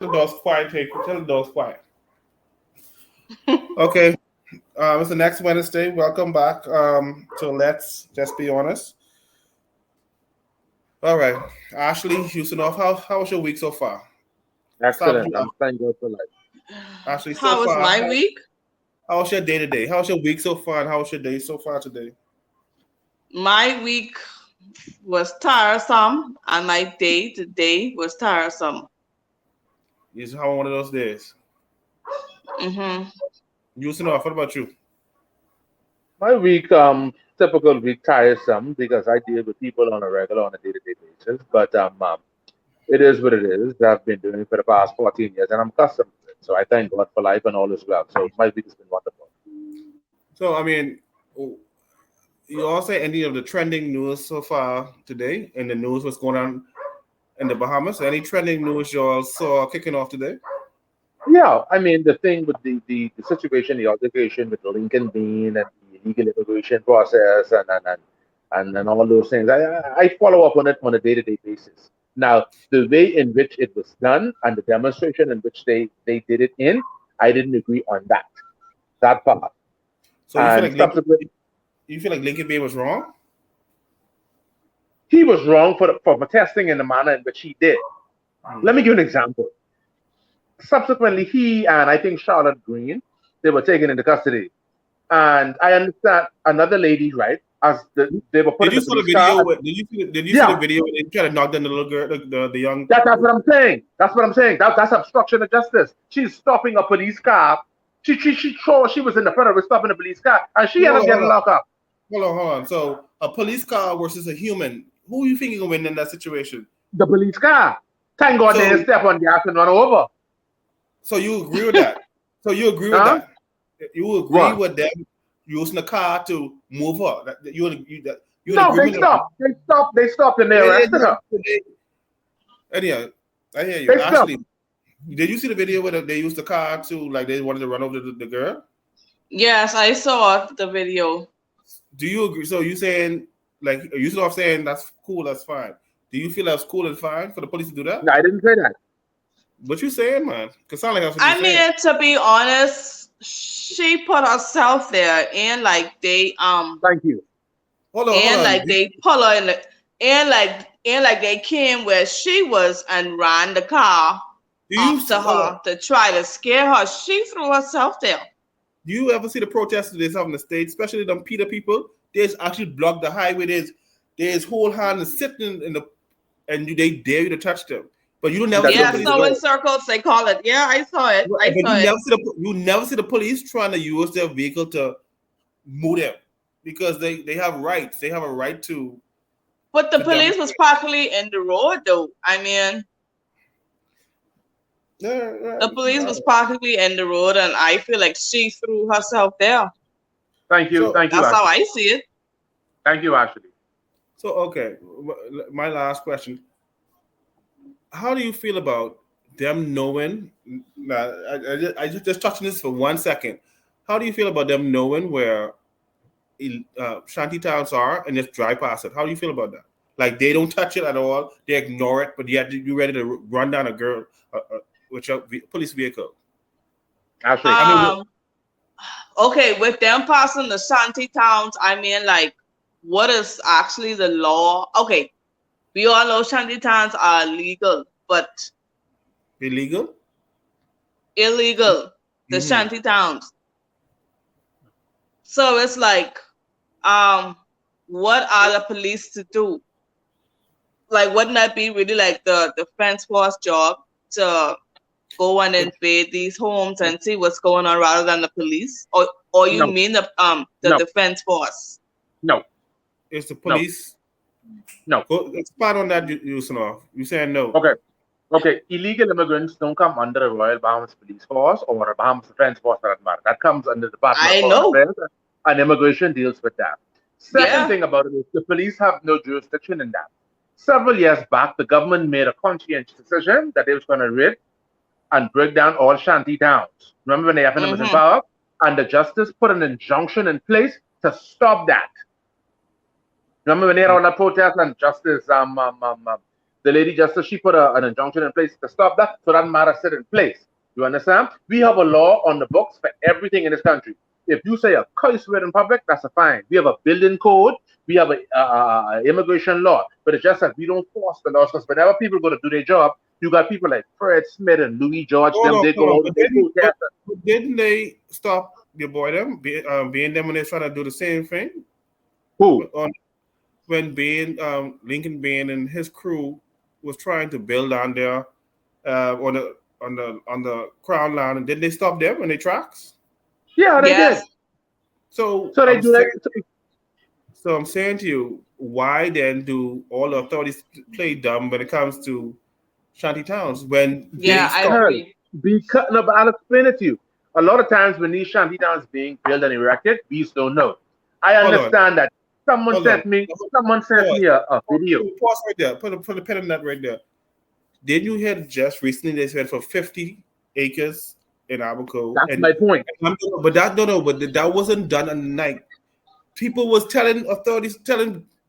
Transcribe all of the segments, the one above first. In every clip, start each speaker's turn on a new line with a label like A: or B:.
A: The dog's quiet. Tell the dog's quiet. Okay. It's the next Wednesday. Welcome back to Let's Just Be Honest. All right. Ashley Houston, how was your week so far? Start with
B: Excellent.
A: you,
B: I'm thank God for life.
A: Ashley. So
C: How was
A: far,
C: my week?
A: how was your day today? How was your week so far, and how was your day so far today?
C: My week was tiresome, and my day today was tiresome.
A: You just having one of those days.
C: hmm
A: Houston, what about you?
B: My week, typical week, tiresome because I deal with people on a regular, on a day-to-day basis. But it is what it is. I've been doing it for the past 14 years, and I'm accustomed to it. So I thank God for life and all is well. So my week has been wonderful.
A: So, I mean, you all say any of the trending news so far today in the news, what's going on in the Bahamas? Any trending news you all saw kicking off today?
B: Yeah, I mean the thing with the situation, the altercation with Lincoln Bean and the illegal immigration process and all those things. I follow up on it on a day-to-day basis. Now, the way in which it was done and the demonstration in which they did it in, I didn't agree on that part.
A: So
B: And subsequently,
A: you feel like Lincoln Bay was wrong?
B: he was wrong for protesting in the manner in which he did.
A: Hmm.
B: Let me give you an example. Subsequently, he and I think Charlotte Green, they were taken into custody. And I understand another lady, right? They were put
A: Did
B: in
A: you
B: the
A: saw the
B: police car.
A: video? Did you see the
B: Yeah,
A: video when they tried to knock down the little girl, the young?
B: that's what I'm saying. That's what I'm saying. That's obstruction of justice. She's stopping a police car. She was in the front of her stopping a police car, and she ended
A: Hold
B: up
A: on,
B: getting locked up.
A: hold on. So a police car versus a human. Who you think is gonna win in that situation?
B: The police car. Thank God they didn't
A: So
B: step on gas and run over.
A: so you agree with that? So you agree with
B: Huh?
A: that? You agree
B: What?
A: with them using the car to move her? You in
B: No, they
A: agreement with that?
B: stopped. They stopped and they
A: Yeah,
B: arrested her.
A: anyhow, I hear you.
B: They stopped.
A: Ashley, did you see the video where they used the car to like they wanted to run over the girl?
C: Yes, I saw the video.
A: Do you agree? So you saying like you start off saying that's cool, that's fine. Do you feel that's cool and fine for the police to do that?
B: No, I didn't say that.
A: What you saying, man? Cause sound like that's what you're
C: I
A: saying.
C: mean, to be honest, she put herself there, and
B: Thank you.
A: Hold on.
C: they pull her in the and like they came where she was and ran the car
A: Do you
C: up to
A: hold on?
C: her to try to scare her. She threw herself there.
A: Do you ever see the protests they have in the states, especially them Peter people? They just actually block the highway. There's whole hand sitting in the and they dare you to touch them. But you don't never
B: That
A: see the
C: Yeah,
B: doesn't
A: police.
B: make
C: snowing
B: sense.
C: circles they call it. Yeah, I saw it.
A: But
C: I saw it.
A: you never see the police trying to use their vehicle to move them because they have rights. They have a right
C: But the
A: to
C: police was
A: demonstrate.
C: practically in the road, though. I mean,
A: Yeah,
C: the police
A: yeah.
C: was practically in the road, and I feel like she threw herself there.
B: Thank you.
A: So
B: Thank you,
C: That's how
B: Ashley.
C: I see it.
B: Thank you, Ashley.
A: okay, my last question: how do you feel about them knowing? Nah, I just touching this for 1 second. How do you feel about them knowing where shanty towns are and just drive past it? How do you feel about that? Like they don't touch it at all, they ignore it, but yet you ready to run down a girl with your police vehicle.
B: Ashley.
A: I mean,
C: Um, okay, with them passing the shanty towns, I mean, like, what is actually the law? Okay, we all know shanty towns are legal, but
A: illegal.
C: illegal, the
A: Mm-hmm.
C: shanty towns. So it's like, um, what are the police to do? Like, wouldn't that be really like the defense force job to go and invade these homes and see what's going on rather than the police? Or you
B: No,
C: mean the
B: no,
C: defense force?
B: no,
A: It's the
B: no,
A: police.
B: no.
A: Go expand on that, Yusuf. You saying no?
B: Okay. Okay. Illegal immigrants don't come under a Royal Bahamas Police Force or a Bahamas Defense Force for that matter. That comes under the Department of
C: I
B: Foreign
C: know.
B: Affairs, and immigration deals with that. Second
C: Yeah.
B: thing about it is the police have no jurisdiction in that. Several years back, the government made a conscientious decision that they was going to rid and break down all shanty towns. Remember when the FNM was in
C: Mm-hmm.
B: power? And the justice put an injunction in place to stop that. Remember when they had all that protest and Justice The lady justice, she put an injunction in place to stop that, so that matter sit in place. You understand? We have a law on the books for everything in this country. If you say a curse word in public, that's a fine. We have a building code. We have a immigration law. But it's just that we don't force the laws because whenever people go to do their job, you got people like Fred Smith and Louis George. They go out and they protest.
A: But didn't they stop your boy them being them when they're trying to do the same thing?
B: Who?
A: When Lincoln Bain and his crew was trying to build on their on the Crown Line, and didn't they stop them when they tracks?
B: Yeah, they did.
A: So
B: they do that.
A: So I'm saying to you, why then do all the authorities play dumb when it comes to shanty towns? When
C: I agree.
B: Because no, but I'll explain it to you. A lot of times when these shanty towns being built and erected, we just don't know. I understand that. Someone sent me a video.
A: Pause right there. Put a pen on that right there. Did you hear just recently they said for 50 acres in Abaco?
B: That's my point.
A: But that wasn't done at night. People was telling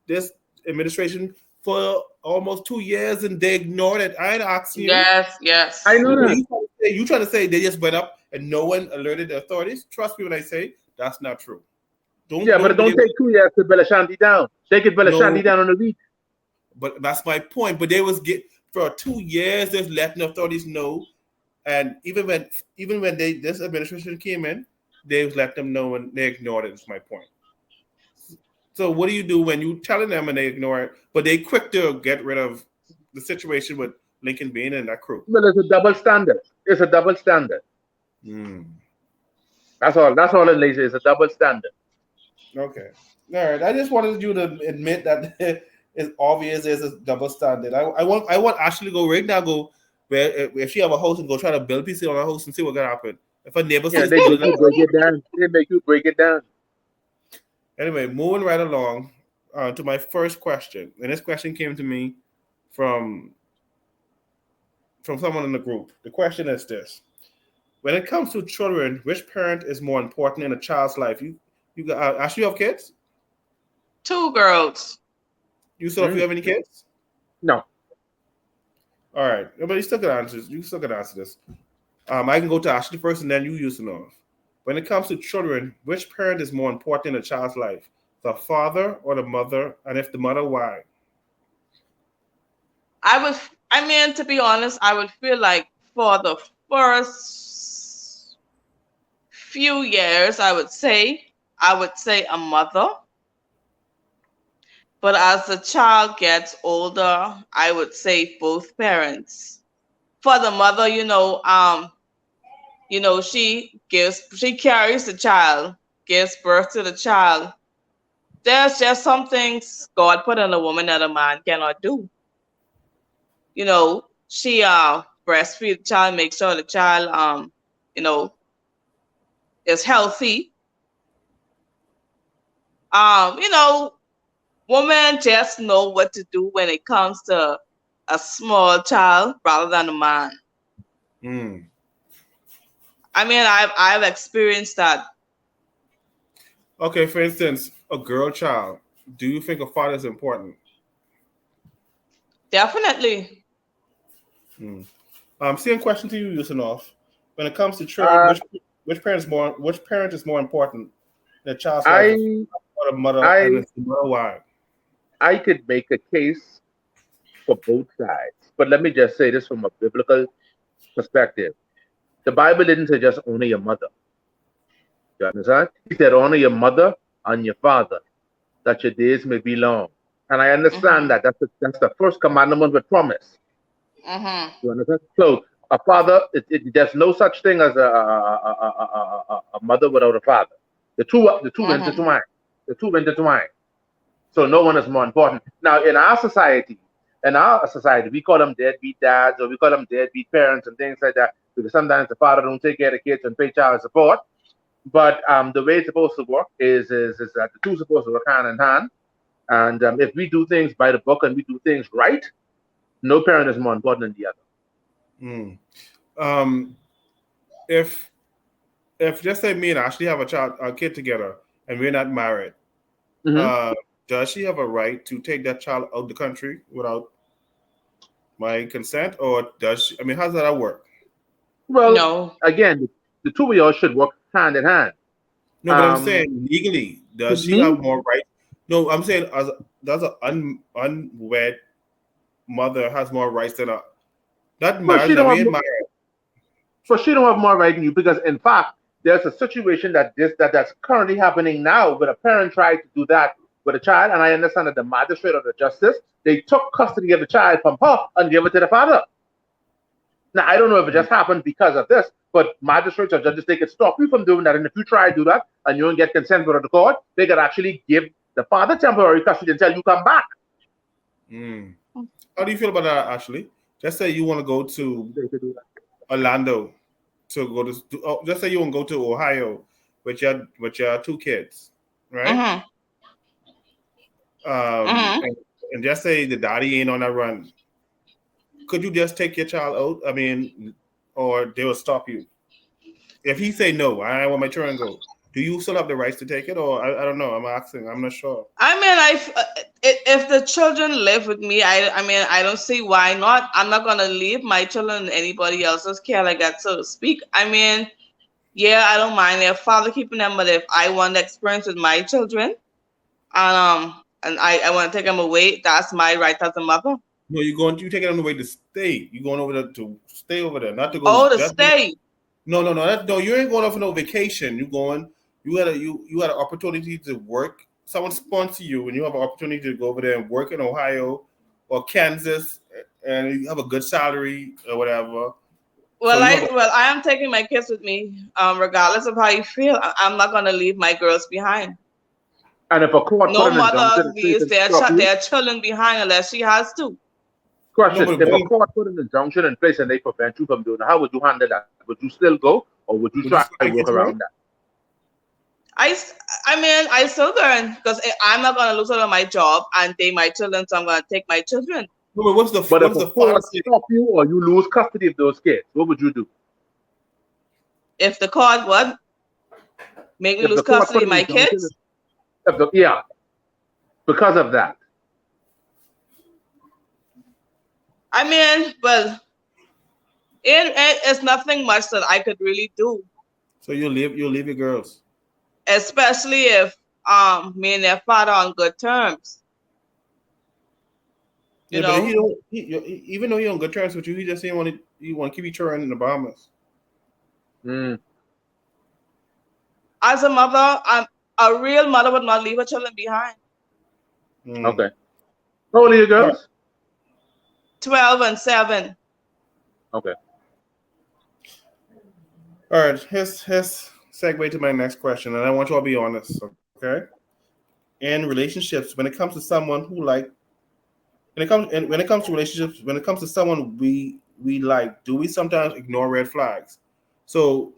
A: this administration for almost 2 years and they ignored it. I ain't asking you.
C: Yes.
B: I know that.
A: You trying to say they just went up and no one alerted the authorities? Trust me when I say that's not true.
B: But it don't take 2 years to build a shanty down. They could build a shanty down on a week.
A: But that's my point. But they was for 2 years, they're letting the authorities know, and even when this administration came in, they was letting them know and they ignored it. Is my point. So what do you do when you telling them and they ignore it, but they quick to get rid of the situation with Lincoln Bain and that crew?
B: Well, it's a double standard. That's all it is. It's a double standard.
A: Okay. All right. I just wanted you to admit that it's obvious there's a double standard. I want Ashley to go right now. Go where if she have a house and go try to build PC on her house and see what gonna happen. If a neighbor says
B: they make you break it down. They make you break it down.
A: Anyway, moving right along to my first question, and this question came to me from someone in the group. The question is this: when it comes to children, which parent is more important in a child's life? You Ashley, you have kids?
C: 2 girls.
A: You still if you have any kids?
B: No.
A: All right, but you still can answer this. You still can answer this. I can go to Ashley first, and then you use to when it comes to children, which parent is more important in a child's life, the father or the mother? And if the mother, why?
C: To be honest, I would feel like for the first few years, I would say a mother. But as the child gets older, I would say both parents. For the mother, she carries the child, gives birth to the child. There's just some things God put in a woman that a man cannot do. She breastfeed the child, make sure the child is healthy. Women just know what to do when it comes to a small child rather than a man. I've experienced that.
A: Okay, for instance, a girl child. Do you think a father is important?
C: Definitely.
A: Same question to you, Yusinov. When it comes to children, which parent is more important? The child's life or the mother? And the mother, why?
B: I could make a case for both sides, but let me just say this from a biblical perspective. The Bible didn't say just honor your mother. You understand? He said honor your mother and your father, that your days may be long. And I understand that. That's the first commandment with promise. You understand? So a father, there's no such thing as a mother without a father. The two intertwine. The two intertwine. So no one is more important. Now in our society, we call them deadbeat dads or we call them deadbeat parents and things like that, because sometimes the father don't take care of the kids and pay child support. But the way it's supposed to work is that the two are supposed to work hand in hand. And if we do things by the book and we do things right, no parent is more important than the
A: other. If just say me and Ashley have a kid together and we're not married, does she have a right to take that child out of the country without my consent, or does she, I mean, how does that work?
B: Well,
C: No.
B: again, the two of y'all should work hand in hand.
A: No, but I'm saying legally,
B: To
A: does she
B: me,
A: have more rights? No, I'm saying as does an unwed mother has more rights than a not
B: well,
A: married,
B: she
A: not
B: don't have
A: we ain't
B: more,
A: married.
B: so she don't have more right than you because, in fact, there's a situation that's currently happening now where a parent tried to do that with a child, and I understand that the magistrate or the justice they took custody of the child from her and gave it to the father. Now, I don't know if it just happened because of this, but magistrates or judges, they could stop you from doing that. And if you try to do that and you don't get consent from the court, they could actually give the father temporary custody until you come back.
A: Mm. How do you feel about that, Ashley? Just say you want to go to
B: They could do that.
A: Orlando to go to just say you want to go to Ohio with your two kids, right?
C: Mm-hmm. Mm-hmm.
A: And just say the daddy ain't on that run. Could you just take your child out? I mean, or they will stop you. If he say no, I want my children to go. Do you still have the rights to take it, or I don't know? I'm asking. I'm not sure.
C: I mean, if the children live with me, I mean, I don't see why not. I'm not gonna leave my children in anybody else's care like that, so to speak. I mean, yeah, I don't mind their father keeping them, but if I want the experience with my children, and I want to take them away, that's my right as a mother.
A: No, you taking them away to stay. You going over there to stay over there, not to go.
C: Oh, to
A: Just
C: stay.
A: no. No, you ain't going off for no vacation. You going. You had an opportunity to work. Someone sponsor you, and you have an opportunity to go over there and work in Ohio or Kansas, and you have a good salary or whatever.
C: Well, I am taking my kids with me, regardless of how you feel. I'm not gonna leave my girls behind.
B: And if a court
C: No
B: put an injunction
C: mother
B: in place
C: leaves
B: and stop you,
C: their children behind unless she has to.
B: question:
A: No, but
B: if a court put an injunction in place and they prevent you from doing it, how would you handle that? Would you still go, or would you
A: would you
B: try
A: still
B: to
A: take your
B: work
A: child?
B: around that?
C: I mean, I still going because I'm not gonna lose out on my job and take my children, so I'm gonna take my children.
A: No, but what's
B: But if a
A: the
B: court
A: fantasy?
B: stop you or you lose custody of those kids, what would you do?
C: If the court would make me
B: If
C: lose
B: the court
C: custody
B: put
C: of
B: an
C: my
B: injunction,
C: kids,
B: yeah, because of that.
C: I mean, well, it's nothing much that I could really do,
A: So you leave your girls.
C: especially if me and their father are on good terms. You
A: Yeah, but
C: know,
A: even though he on good terms with you, he just didn't want to keep you children in the Bahamas.
B: Mm,
C: as a mother, a real mother would not leave her children behind.
B: okay. How old are your
A: All right.
B: girls?
C: 12 and 7.
B: Okay.
A: All right. Here's segue to my next question, and I want you all to be honest. Okay. In relationships, when it comes to someone who when it comes to relationships, when it comes to someone we like, do we sometimes ignore red flags? So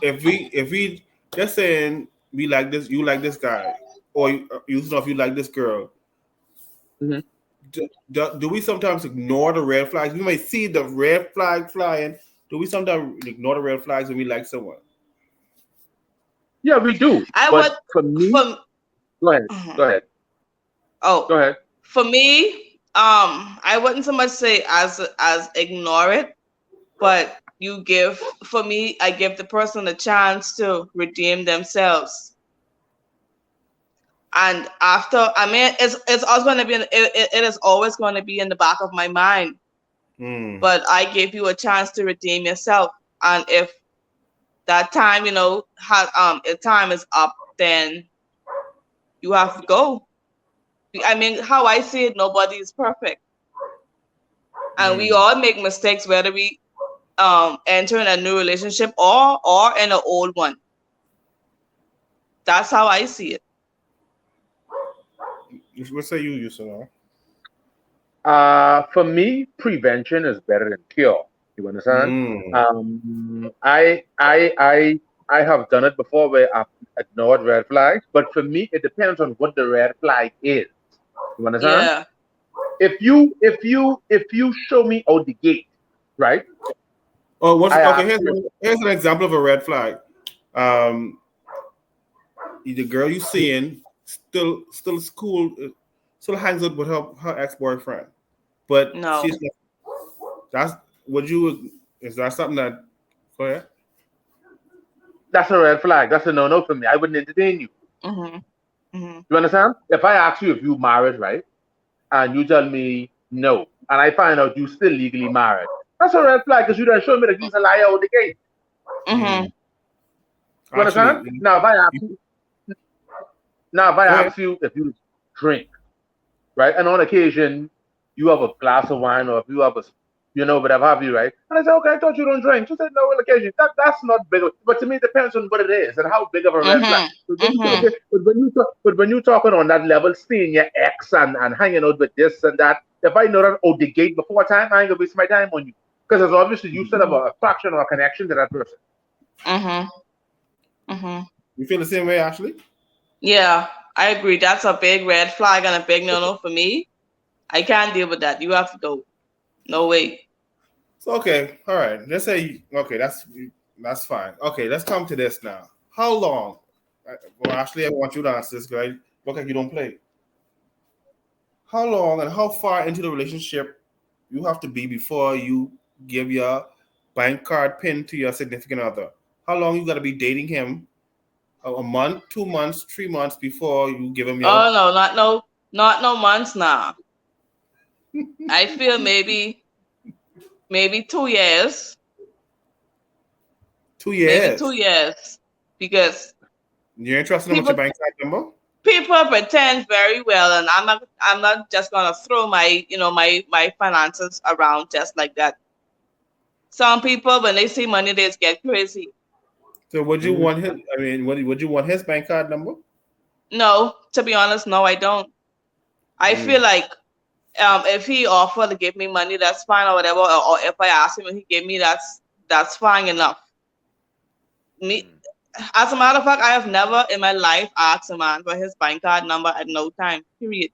A: if we just saying we like this, you like this guy, or you know if you like this girl,
B: Mm-hmm.
A: do we sometimes ignore the red flags? We might see the red flag flying. Do we sometimes ignore the red flags when we like someone?
B: Yeah, we do.
C: I
B: But
C: would,
B: for me,
C: for,
B: go ahead. Go ahead.
C: oh,
B: Go ahead.
C: for me, I wouldn't so much say as ignore it, but for me, I give the person a chance to redeem themselves. And after, I mean, it's always going to be, it is always going to be in the back of my mind. But I give you a chance to redeem yourself. And if that time, if time is up, then you have to go. I mean, how I see it, nobody is perfect. And we all make mistakes, whether we enter in a new relationship or in an old one. That's how I see it.
A: What say you, Yusuf?
B: For me, prevention is better than cure. You understand? I have done it before where I've ignored red flags, but for me, it depends on what the red flag is. You understand?
C: Yeah.
B: If you show me out the gate, right?
A: Oh,
B: I
A: okay?
B: ask you,
A: Here's an example of a red flag. The girl you seeing still school, still hangs out with her ex-boyfriend, but
C: No.
A: Is that something that? Go ahead.
B: That's a red flag. That's a no-no for me. I wouldn't entertain you. You understand? If I ask you if you married, right, and you tell me no, and I find out you still legally married, that's a red flag because you don't show me that you're a liar out the gate. You understand? Now, if I ask you if you drink, right, and on occasion you have a glass of wine or if you have a, whatever have you, right, and I say, okay, I thought you don't drink. You said no, on occasion. That's not big, but to me it depends on what it is and how big of a red flag. But when you're talking on that level, seeing your ex and hanging out with this and that, if I know that out the gate before time, I ain't gonna waste my time on you because it's obviously you set up a attraction or a connection to that person.
A: You feel the same way, Ashley?
C: Yeah, I agree. That's a big red flag and a big no-no for me. I can't deal with that. You have to go. No way.
A: So, okay, all right. Let's say that's fine. Okay, let's come to this now. How long? Well, Ashley, I want you to answer this because I look like you don't play. How long and how far into the relationship you have to be before you give your bank card PIN to your significant other? How long you got to be dating him? A month, 2 months, 3 months before you give him your...
C: Oh, no, not no months now. I feel maybe 2 years.
A: 2 years?
C: Maybe 2 years. Because...
A: You're interested in what your bank card number?
C: People pretend very well, and I'm not just gonna throw my my finances around just like that. Some people, when they see money, they just get crazy.
A: So would you want his? I mean, would you want his bank card number?
C: No, to be honest, no, I don't. I feel like if he offered to give me money, that's fine or whatever. Or if I ask him and he gave me, that's fine enough. As a matter of fact, I have never in my life asked a man for his bank card number at no time. Period.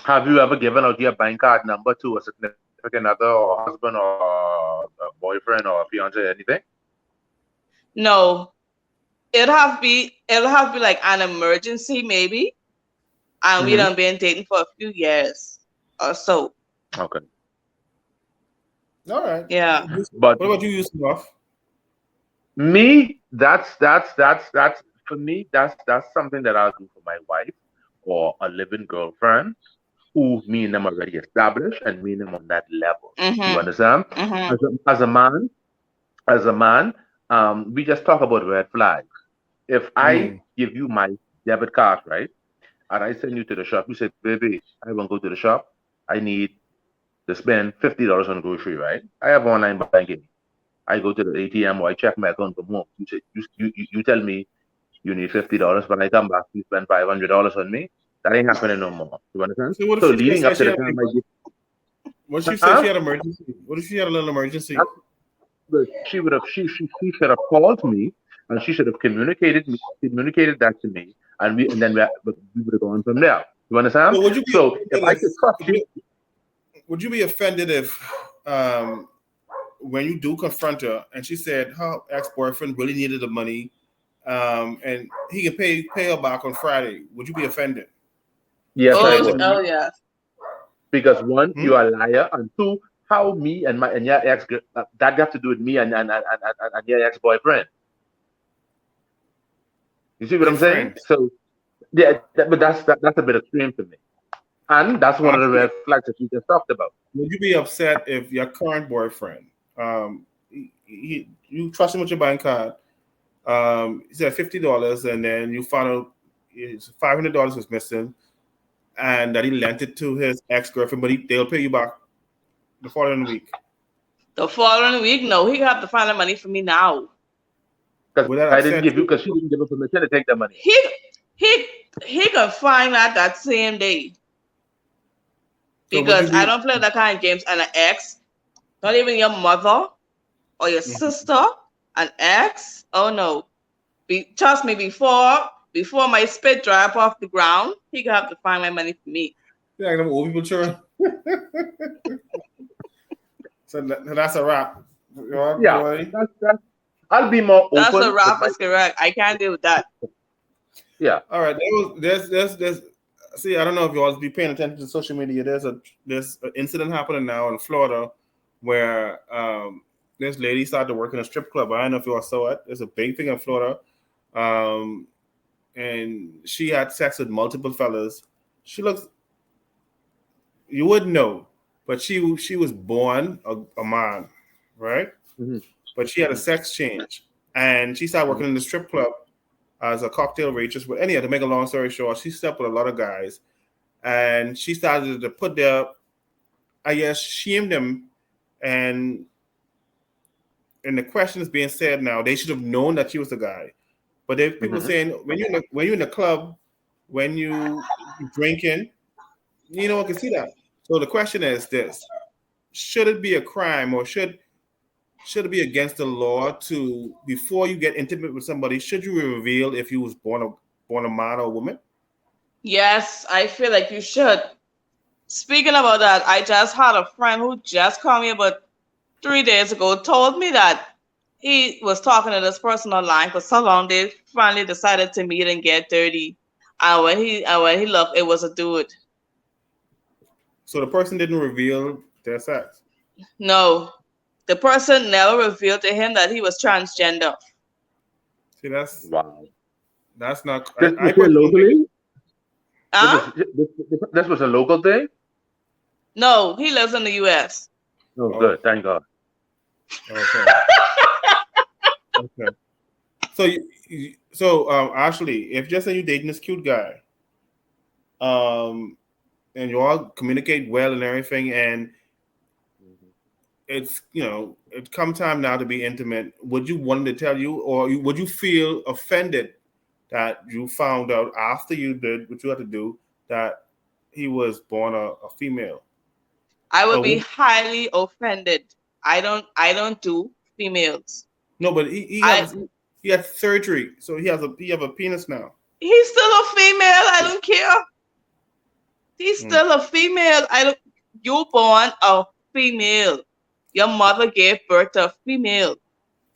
B: Have you ever given out your bank card number to a significant other or husband or a boyfriend or a fiance or anything?
C: No. It'll have to be like an emergency maybe. And we done been dating for a few years or so.
B: Okay.
A: All right.
C: Yeah.
A: But what about you, Yusuf?
B: Me, that's for me, that's something that I'll do for my wife or a living girlfriend who me and them already established and me and them on that level. You understand? As a man, we just talk about red flags. If I give you my debit card, right, and I send you to the shop, you say, baby, I won't go to the shop. I need to spend $50 on grocery, right? I have online banking. I go to the ATM or I check my account for more. You tell me you need $50. When I come back, you spend $500 on me. That ain't happening no more. You understand?
A: So
B: leading up to the time
A: what if she said she had an emergency? What if she had a little emergency?
B: She should have called me and she should have communicated that to me, and we would have gone from there. You understand?
A: So
B: if I could trust you,
A: would you be offended if when you do confront her and she said her ex-boyfriend really needed the money and he can pay her back on Friday, would you be offended?
B: Yes, I would.
C: Oh yes.
B: Because one, you are a liar, and two, how me and your ex that got to do with me and your ex-boyfriend. You see what I'm saying? So yeah, but that's a bit extreme for me. And that's one of the red flags that you just talked about.
A: Would you be upset if your current boyfriend, you trust him with your bank card, he said $50, and then you found out $500 was missing, and that he lent it to his ex-girlfriend, but they'll pay you back the following week?
C: The following week? No, he have to find the money for me now.
B: Because I didn't give you, because she didn't give him permission to take the money.
C: He can find that same day. Because I don't play that kind of games. And an ex, not even your mother or your sister, an ex. Oh no! Trust me, before my spit dry up off the ground, he gonna have to find my money for me.
A: Yeah, I old people children. So that's a wrap.
B: Yeah, that's I'll be more open.
C: That's a wrap. That's correct. I can't deal with that.
B: Yeah.
A: All right. There's see, I don't know if you all be paying attention to social media. There's an incident happening now in Florida where this lady started working in a strip club. I don't know if you all saw it. There's a big thing in Florida. And she had sex with multiple fellas. She looks, you wouldn't know, but she was born a man, right?
B: Mm-hmm.
A: But she had a sex change, and she started working in the strip club as a cocktail waitress. But anyhow, to make a long story short, she slept with a lot of guys, and she started to put their, I guess, shame them, and the question is being said now. They should have known that she was the guy. But there are people saying when you're in the club, when you drinking, you know, I can see that. So the question is this: should it be a crime, or should it be against the law to, before you get intimate with somebody, should you reveal if you was born a man or a woman?
C: Yes, I feel like you should. Speaking about that, I just had a friend who just called me about 3 days ago, told me that he was talking to this person online for so long they finally decided to meet and get dirty. And when he looked, it was a dude.
A: So the person didn't reveal their sex?
C: No. The person never revealed to him that he was transgender.
A: See, that's not.
B: This was locally?
C: Huh?
B: This was a local thing?
C: No, he lives in the U.S.
B: Oh, good. Thank God.
A: Okay. Okay. So Ashley, if just say you're dating this cute guy, and you all communicate well and everything, and it's, you know, it come time now to be intimate, would you want him to tell you, or would you feel offended that you found out after you did what you had to do that he was born a female?
C: I would be highly offended. I don't do females.
A: No, but he had surgery, so he have a penis now.
C: He's still a female. I don't care. He's still a female. You born a female. Your mother gave birth to a female.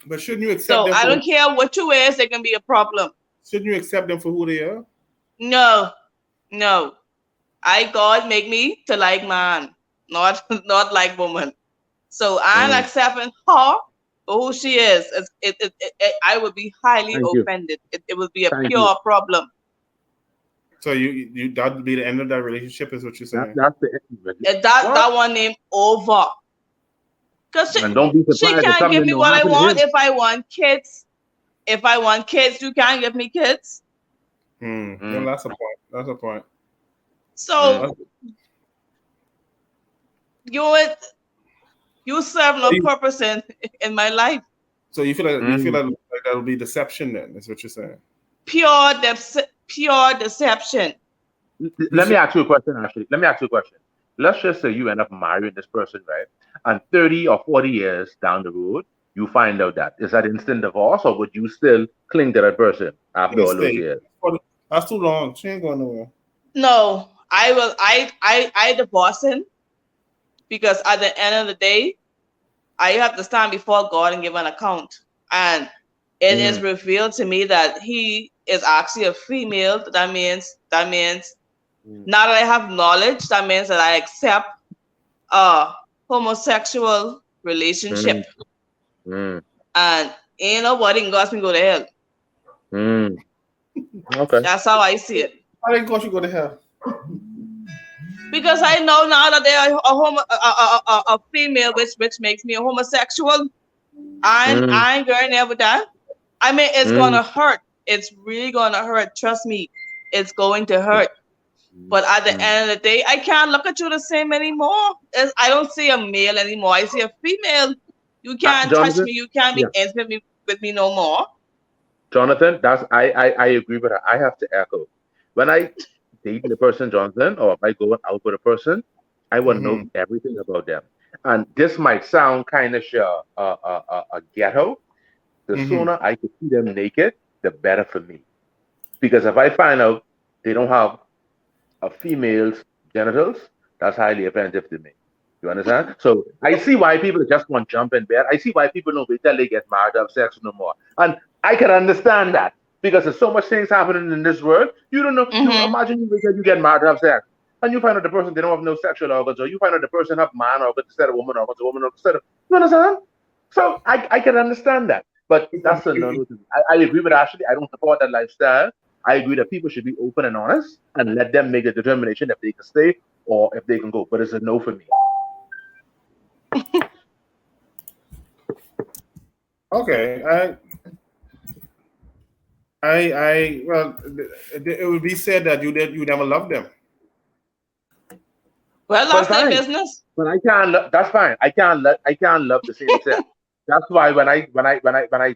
A: But shouldn't you accept
C: so
A: them?
C: I don't care what you is. There can be a problem.
A: Shouldn't you accept them for who they are?
C: No. God make me to like man, not like woman. So I'm accepting her for who she is. I would be highly offended. It would be a pure problem.
A: So you that would be the end of that relationship, is what you're saying?
B: That's the end.
C: That one named over. Because she can't give me what I want. If I want kids, you can't give me kids.
A: Well, that's a point. That's a point.
C: So you serve no purpose in my life.
A: So you feel like that'll be deception then? Is what you're saying?
C: Pure deception.
B: Let me ask you a question, Ashley. Let's just say you end up marrying this person, right? And 30 or 40 years down the road, you find out that. Is that instant divorce, or would you still cling to that person after all those years?
A: That's too long. She ain't going nowhere.
C: No, I will. I divorce him, because at the end of the day, I have to stand before God and give an account. And it is revealed to me that he is actually a female. That means now that I have knowledge, that means that I accept a homosexual relationship. And ain't nobody can cause me go to hell.
B: Okay.
C: That's how I see it.
A: How didn't cause you go to hell?
C: Because I know now that they are a female, which makes me a homosexual. I ain't going there with that. I mean, it's gonna hurt. It's really gonna hurt. Trust me, it's going to hurt. But at the end of the day, I can't look at you the same anymore. I don't see a male anymore. I see a female. You can't touch me. You can't be intimate with me no more.
B: Jonathan, I agree with her. I have to echo. When I date the person, Jonathan, or if I go out with a person, I want to know everything about them. And this might sound kind of a ghetto. The sooner I can see them naked, the better for me. Because if I find out they don't have a female's genitals, that's highly offensive to me. You understand? So I see why people just want to jump in bed. I see why people don't wait till they get married to have sex no more. And I can understand that. because there's so much things happening in this world. You don't know. You imagine you get married to have sex, and you find out the person they don't have no sexual organs, or you find out the person have man organs instead of woman organs, or woman organs instead of. You understand? So I can understand that, but that's a no. I agree with Ashley. I don't support that lifestyle. I agree that people should be open and honest and let them make a determination if they can stay or if they can go. But it's a no for me.
A: Okay, well, it would be said that you never loved them.
C: Well, that's their business.
B: But I can't. That's fine. I can't love the same sex. That's why when I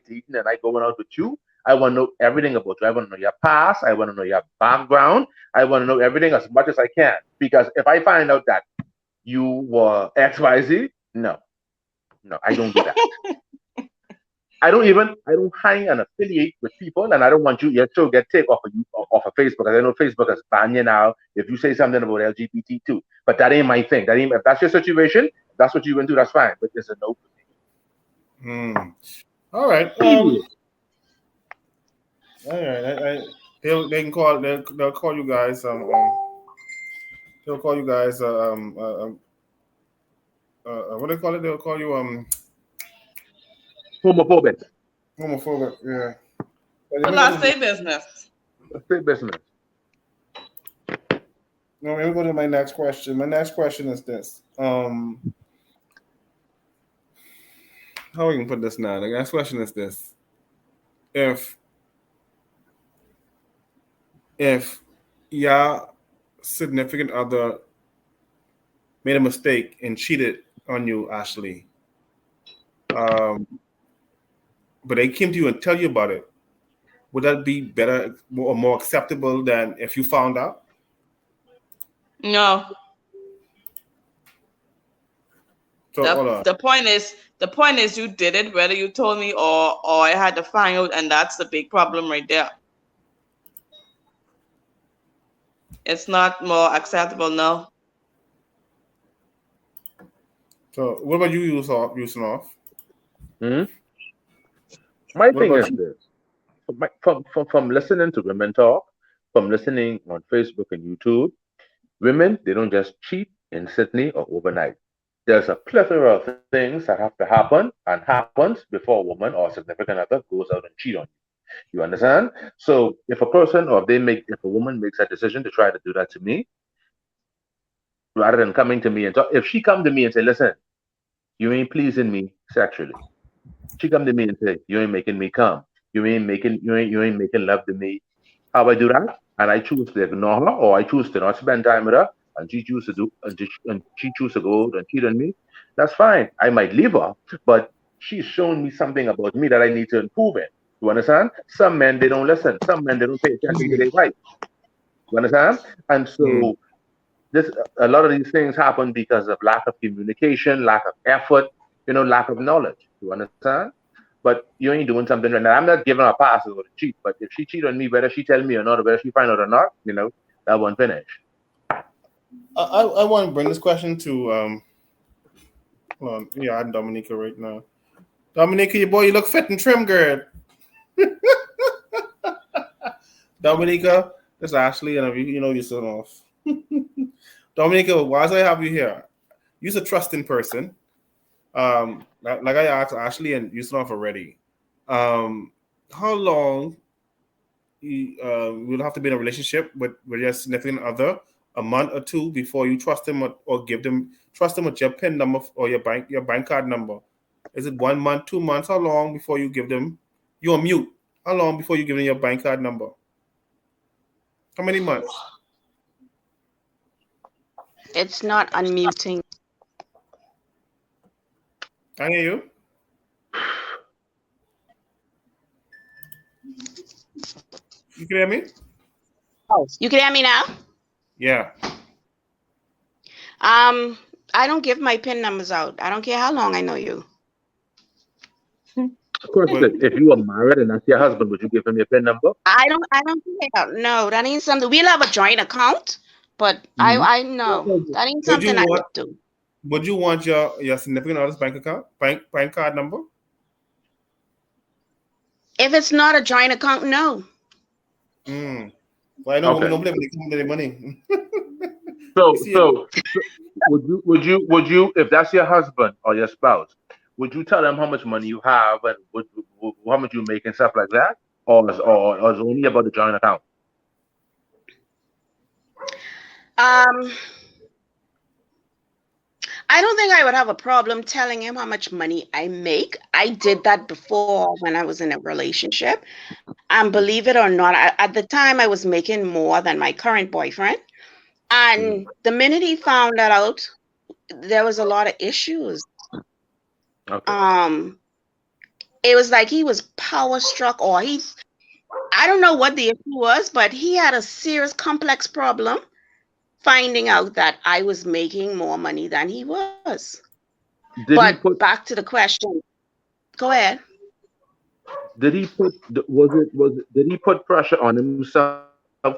B: dating and I going out with you, I want to know everything about you. I want to know your past. I want to know your background. I want to know everything as much as I can. Because if I find out that you were XYZ, no, I don't do that. I don't hang and affiliate with people, and I don't want your show get taken off of Facebook. I know Facebook is banning you now if you say something about LGBT too. But that ain't my thing. If that's your situation, if that's what you went through, that's fine. But it's a no for
A: me. All right. All right. They'll call you guys. They'll call you guys. What do they call it? They'll call you
B: homophobic.
A: Homophobic, yeah.
C: Well, that's their business.
B: That's their business.
A: No, let me go to my next question. My next question is this. How we can put this now? The next question is this. If your significant other made a mistake and cheated on you, Ashley, but they came to you and tell you about it, would that be better or more acceptable than if you found out?
C: No.
A: So
C: the point is you did it, whether you told me or I had to find out, and that's the big problem right there. It's not more acceptable now.
A: So what about you, Yusuf?
B: My thing is this. From listening to women talk, from listening on Facebook and YouTube, women, they don't just cheat instantly or overnight. There's a plethora of things that have to happen and happens before a woman or a significant other goes out and cheat on you. You understand? So if a woman makes a decision to try to do that to me, rather than coming to me and talk, if she come to me and say, listen, you ain't pleasing me sexually. She come to me and say, you ain't making me come. You ain't making love to me. How I do that? And I choose to ignore her, or I choose to not spend time with her, and she chooses to go out and cheat on me. That's fine. I might leave her, but she's shown me something about me that I need to improve in. You understand? Some men, they don't listen. Some men, they don't pay attention to their wife. You understand? And so a lot of these things happen because of lack of communication, lack of effort, lack of knowledge. You understand? But you ain't doing something right now. I'm not giving her a pass to cheat, but if she cheat on me, whether she tell me or not, or whether she find out or not, that won't finish.
A: I want to bring this question to hold on. Yeah, I'm Dominica right now. Dominica, you look fit and trim, girl. Dominica, this is Ashley, and you're so off. Dominica, why do I have you here? You're a trusting person. Like I asked Ashley and Yusuf already, how long you'll have to be in a relationship with your significant other, a month or two before you trust them or trust them with your PIN number or your bank card number? Is it 1 month, 2 months? How long before you give them? You're on mute. How long before you give them your bank card number? How many months?
D: It's not unmuting.
A: I hear you. You can hear me?
D: Oh, you can hear me now?
A: Yeah.
D: I don't give my PIN numbers out. I don't care how long I know you.
B: Of course, if you are married and that's your husband, would you give him your PIN number?
D: I don't care. No, that ain't something. We'll have a joint account, but I know that ain't something I would do.
A: Would you want your significant other's bank card number?
D: If it's not a joint account, no.
A: Well, I know women
B: Okay.
A: don't play when they come to their money.
B: So would you if that's your husband or your spouse, would you tell them how much money you have and how much you make and stuff like that, or is it only about the joint account?
D: Um, I don't think I would have a problem telling him how much money I make. I did that before when I was in a relationship. And believe it or not, at the time I was making more than my current boyfriend. And the minute he found that out, there was a lot of issues.
B: Okay.
D: It was like he was power struck, or I don't know what the issue was, but he had a serious complex problem finding out that I was making more money than he was. But back to the question. Go ahead.
B: Did he put pressure on himself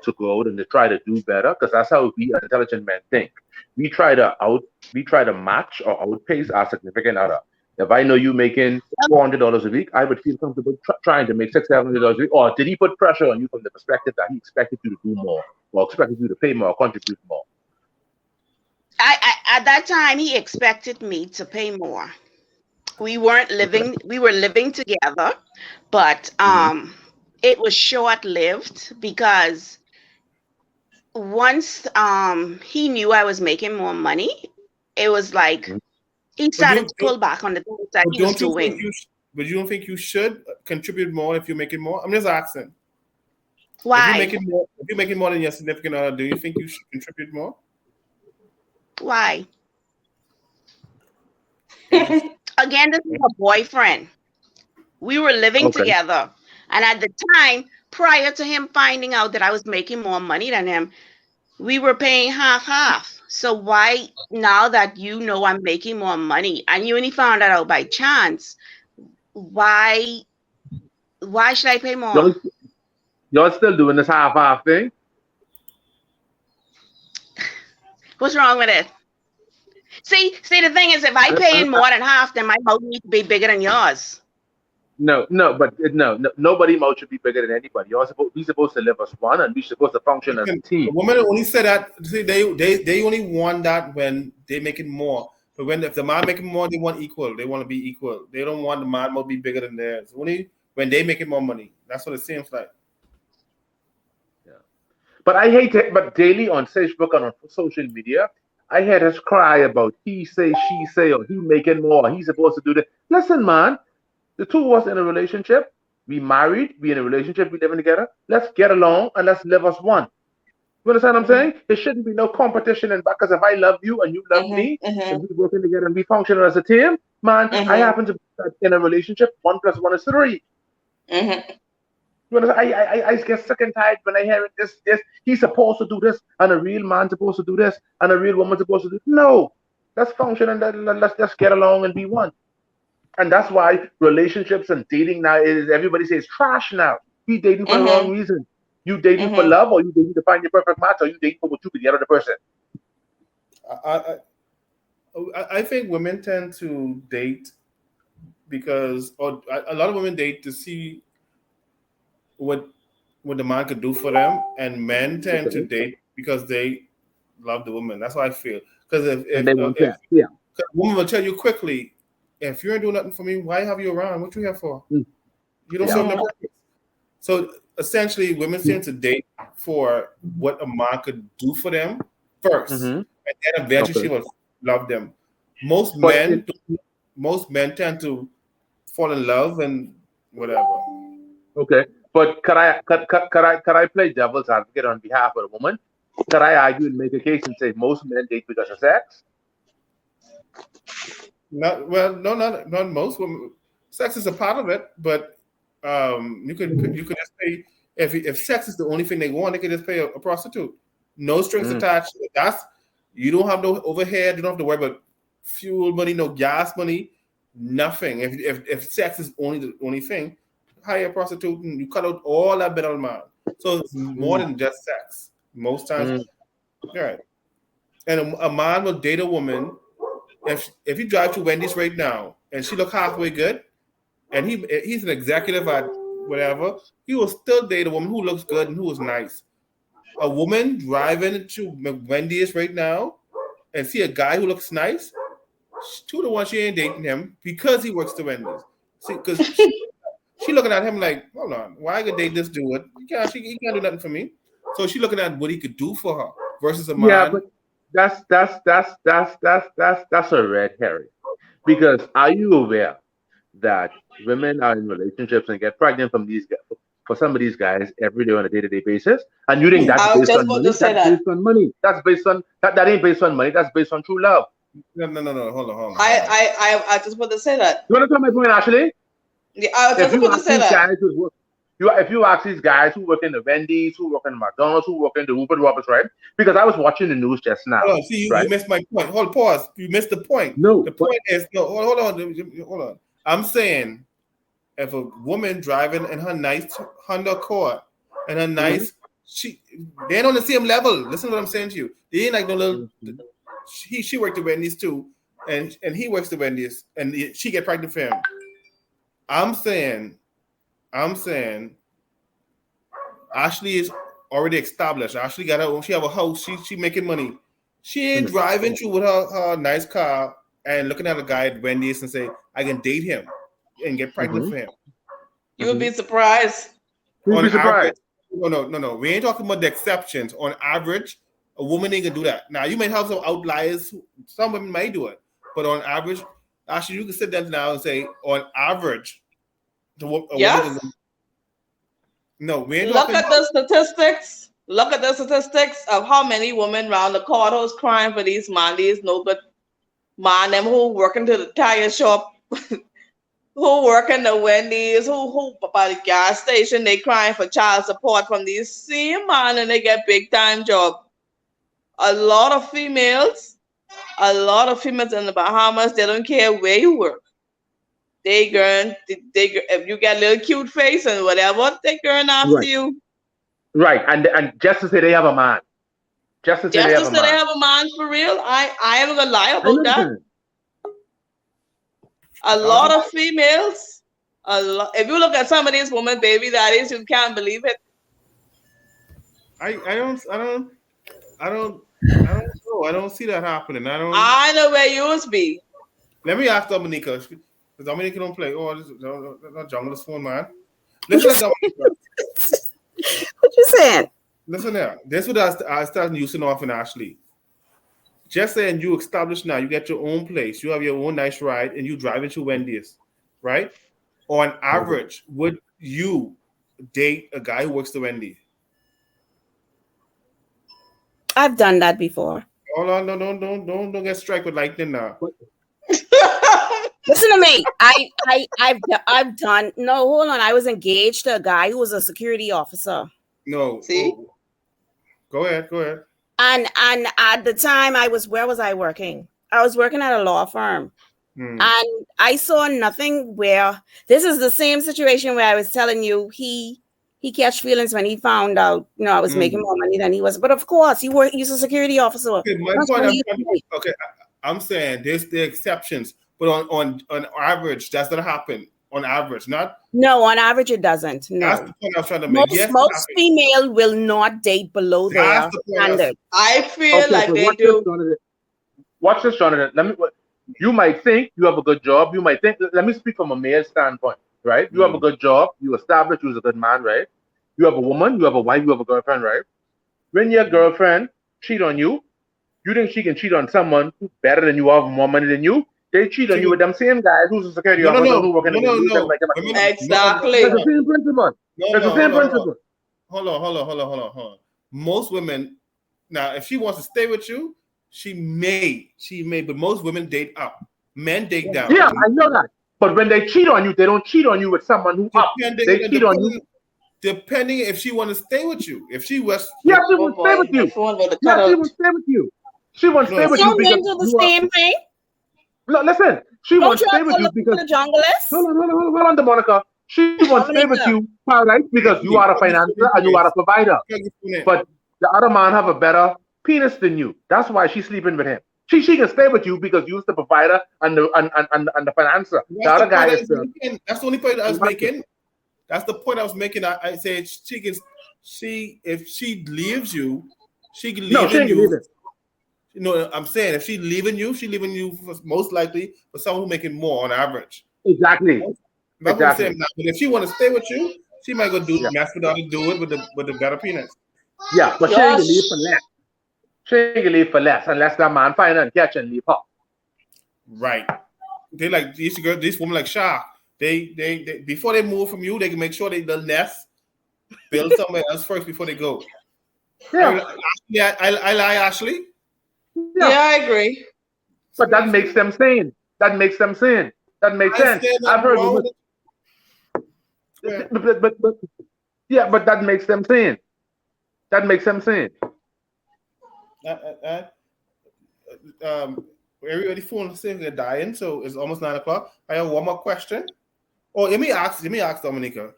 B: to go out and to try to do better? Because that's how we as intelligent men think. We try to match or outpace our significant other. If I know you making $400 a week, I would feel comfortable trying to make $600-700 a week. Or did he put pressure on you from the perspective that he expected you to do more, or expected you to pay more, or contribute more?
D: At that time, he expected me to pay more. We were living together, but it was short-lived because once he knew I was making more money, it was like he started to pull back on the things that he was doing.
A: But you don't think you should contribute more if you're making more? I'm just asking.
D: Why?
A: If you're making more than your significant other, do you think you should contribute more?
D: Why? Again, this is a boyfriend. We were living together. And at the time, prior to him finding out that I was making more money than him, we were paying half. So why, now that you know I'm making more money and you only found that out by chance, why should I pay more?
B: You're still doing this half thing?
D: What's wrong with it? See, the thing is, if I pay in more than half, then my mouth needs to be bigger than yours.
B: No, nobody mouth should be bigger than anybody. We're supposed to live as one, and we're supposed to function as a team.
A: The women only say that. See, they only want that when they make it more. But if the man making more, they want equal. They want to be equal. They don't want the man to be bigger than theirs. Only when they making more money. That's what it seems like.
B: Yeah, but I hate it. But daily on Facebook and on social media, I hear us cry about he say, she say, or he making more. He's supposed to do this. Listen, man. The two of us in a relationship, we married, we in a relationship, we living together. Let's get along and let's live as one. You understand what I'm saying? There shouldn't be no competition in back, because if I love you and you love me, and we working together and we function as a team, man, I happen to be in a relationship, 1 + 1 is 3. You understand? I get sick and tired when I hear it, this. He's supposed to do this, and a real man's supposed to do this, and a real woman's supposed to do this. No. Let's function and let's just get along and be one. And that's why relationships and dating now is, everybody says, trash now. We dating for the wrong reason. You dating for love, or you dating to find your perfect match, or you dating for what you could get out of the person?
A: I think women tend to date because, or a lot of women date to see what the man could do for them, and men tend to date because they love the woman. That's what I feel. Because if a woman will tell you quickly, if you ain't doing nothing for me, why have you around? What you here for? You don't serve no purpose. So essentially, women tend to date for what a man could do for them first, and then eventually she will love them. Most men tend to fall in love and whatever.
B: Okay, but could I play devil's advocate on behalf of the woman? Could I argue and make a case and say most men date because of sex?
A: Not most women. Sex is a part of it, but you could just pay if sex is the only thing they want, they could just pay a prostitute. No strings attached. You don't have no overhead. You don't have to worry about fuel money, no gas money, nothing. If sex is the only thing, hire a prostitute and you cut out all that middleman. So it's more than just sex. Most times, right? And a man will date a woman. If you drive to Wendy's right now and she look halfway good, and he's an executive at whatever, he will still date a woman who looks good and who is nice. A woman driving to Wendy's right now and see a guy who looks nice, 2 to 1 she ain't dating him because he works the Wendy's. See, because she looking at him like, hold on, why I could date this dude? He can't do nothing for me. So she looking at what he could do for her versus a man.
B: Yeah, but that's a red herring. Because are you aware that women are in relationships and get pregnant from these guys, for some of these guys every day on a day-to-day basis? And you think that's based on money? That's based on money. That's based on that ain't based on money. That's based on true love.
A: No. Hold on.
C: I just want to say that.
B: You want to tell my point, Ashley?
C: Yeah, I just want to say that.
B: If you ask these guys who work in the Wendy's, who work in the McDonald's, who work in the Rupert Roberts, right? Because I was watching the news just now.
A: Hold on, see, you missed my point. Pause. You missed the point.
B: No.
A: The point is, hold on. I'm saying if a woman driving in her nice Honda Accord and her nice, they ain't on the same level. Listen to what I'm saying to you. They ain't like no little. She worked the Wendy's too, and he works the Wendy's, and she get pregnant for him. I'm saying, Ashley is already established. Ashley got her own. She have a house. She making money. She ain't driving through with her nice car and looking at a guy at Wendy's and say, I can date him and get pregnant for him.
C: You would be surprised.
B: You'd be surprised.
A: No. We ain't talking about the exceptions. On average, a woman ain't gonna do that. Now you may have some outliers. Some women might do it, but on average, actually, you can sit down now and say, on average,
C: yes.
A: No, we ain't
C: look at the statistics. Look at the statistics of how many women around the courthouse crying for these man. These no good man them who working to the tire shop, who work in the Wendy's, who by the gas station. They crying for child support from these same man, and they get big time job. A lot of females in the Bahamas, they don't care where you work. They if you get a little cute face and whatever, they going after you. Right,
B: and just to say they have a man. Just to say they have
C: a man for real. I am gonna lie about that. A lot of females. If you look at some of these women, baby daddies, you can't believe it.
A: I don't know. I don't see that happening.
C: I know where yours be.
A: Let me ask Dominica. Because Dominica don't play. Oh, this is not Jungle's phone, man. Listen to Dominica.
E: What you saying?
A: Listen here. This is what I started using off in Ashley. Just saying you established now, you get your own place, you have your own nice ride, and you drive into Wendy's, right? On average, would you date a guy who works the Wendy's?
E: I've done that before.
A: Hold on, don't get struck with lightning now.
E: Listen to me. I've done. No, hold on. I was engaged to a guy who was a security officer.
A: No.
C: See?
A: Go ahead.
E: And at the time where was I working? I was working at a law firm. And I saw nothing where this is the same situation where I was telling you he catch feelings when he found out, I was making more money than he was. But of course, he's a security officer.
A: Okay, I'm saying there's the exceptions, but on average, that's gonna happen. On average, not.
E: No, on average, it doesn't. No.
A: That's the point I was trying to make.
E: Most female will not date below their standard.
C: I feel like they do.
B: Watch this, Jonathan. You might think you have a good job. You might think. Let me speak from a male standpoint, right? You have a good job. You established you're a good man, right? You have a woman. You have a wife. You have a girlfriend, right? When your girlfriend cheat on you, you think she can cheat on someone who's better than you, have more money than you? They cheat on you with them same guys who's a security officer who work in the
C: Exactly.
B: It's the same principle. It's the same principle.
A: Hold on. Most women, now, if she wants to stay with you, she may, but most women date up. Men date down.
B: Yeah, I know that. But when they cheat on you, they don't cheat on you with someone who up. They cheat on you.
A: Depending if she want to stay with you. If she was...
B: Yeah, she will stay with you. Yeah, she will stay with you. She won't stay with you
E: because... Some men do the same thing.
B: No, listen. She won't stay with you because... Hold on, Monica. She won't stay with you, right? Because you are a financier and you are a provider. But the other man have a better penis than you. That's why she's sleeping with him. She can stay with you because you're the provider and the financier. The other guy is
A: that's the only point I was making. That's the point I was making. I said if she leaves you, she can leave you. No, I'm saying if she's leaving you for, most likely for someone who's making more on average.
B: Exactly.
A: That's what I'm saying now. But if she want to stay with you, she might go mess with her to do it with the better penis.
B: Yeah, but she ain't gonna leave for less. She ain't gonna leave for less unless that man find her and catch and leave her.
A: Right. They like these women like Sha. They before they move from you, they can make sure they nest, build somewhere else first before they go.
B: Yeah.
A: I lie, Ashley.
C: Yeah, I agree.
B: But that makes them sane. That makes them sane. That makes sense. I've heard but yeah, but that makes them sane. That makes them sane.
A: Everybody phone saying they're dying, so it's almost 9 o'clock. I have one more question. Oh, let me ask Dominica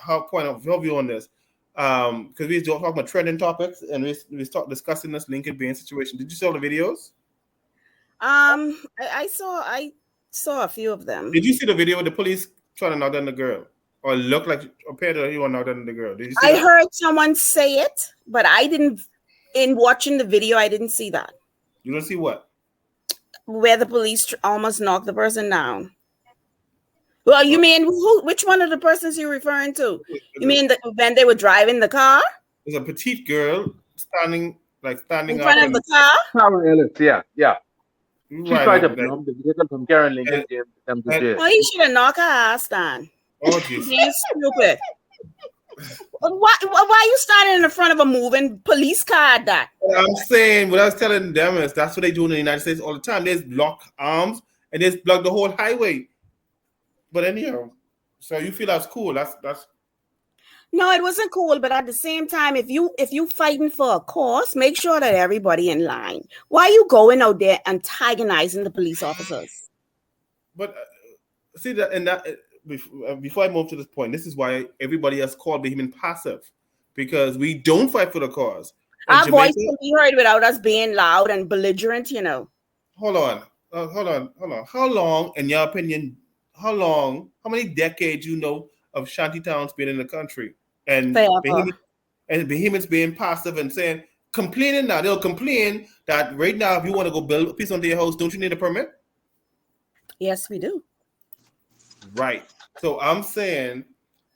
A: her point of view on this. Because we talking about trending topics and we start discussing this Lincoln Bain situation. Did you see all the videos?
E: I saw a few of them.
A: Did you see the video with the police trying to knock down the girl? Or look like appeared that he was knocked down the girl? Did you see that?
E: Heard someone say it, but I didn't. In watching the video, I didn't see that.
A: You don't see what?
E: Where the police almost knocked the person down. Well, you mean which one of the persons you're referring to? You mean when they were driving the car?
A: There's a petite girl standing
E: in front of the car?
B: Karen Ellis, yeah. She tried to
A: Right,
B: blum the vehicle from Karen Lincoln.
E: Well, he should have knocked her ass down.
A: Oh, jeez.
E: He's stupid. Why are you standing in the front of a moving police car at that?
A: I'm saying, what I was telling them is that's what they do in the United States all the time. They just block arms and they just block the whole highway. But anyhow, so you feel that's cool. That's
E: No, it wasn't cool, but at the same time, if you fighting for a cause, make sure that everybody in line. Why are you going out there antagonizing the police officers?
A: But see that, and that before I move to this point, this is why everybody has called Bahamian passive, because we don't fight for the cause.
E: Our voice can be heard without us being loud and belligerent, you know.
A: Hold on. How long, in your opinion, how many decades you know of shantytowns being in the country? And Bahamians being passive and saying, complaining now. They'll complain that right now, if you want to go build a piece onto your house, don't you need a permit?
E: Yes, we do.
A: Right. So I'm saying,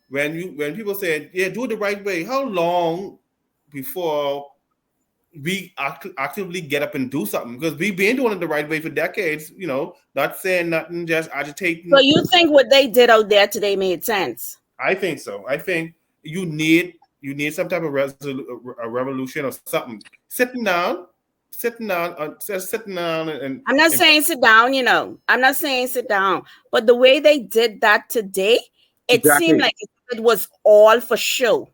A: when people say, yeah, do it the right way, how long before we actively get up and do something? Because we've been doing it the right way for decades, you know, not saying nothing, just agitating.
E: So you think what they did out there today made sense?
A: I think so. I think you need some type of a revolution or something. Sitting down, and
E: I'm not saying sit down, you know. I'm not saying sit down, but the way they did that today, it seemed like it was all for show.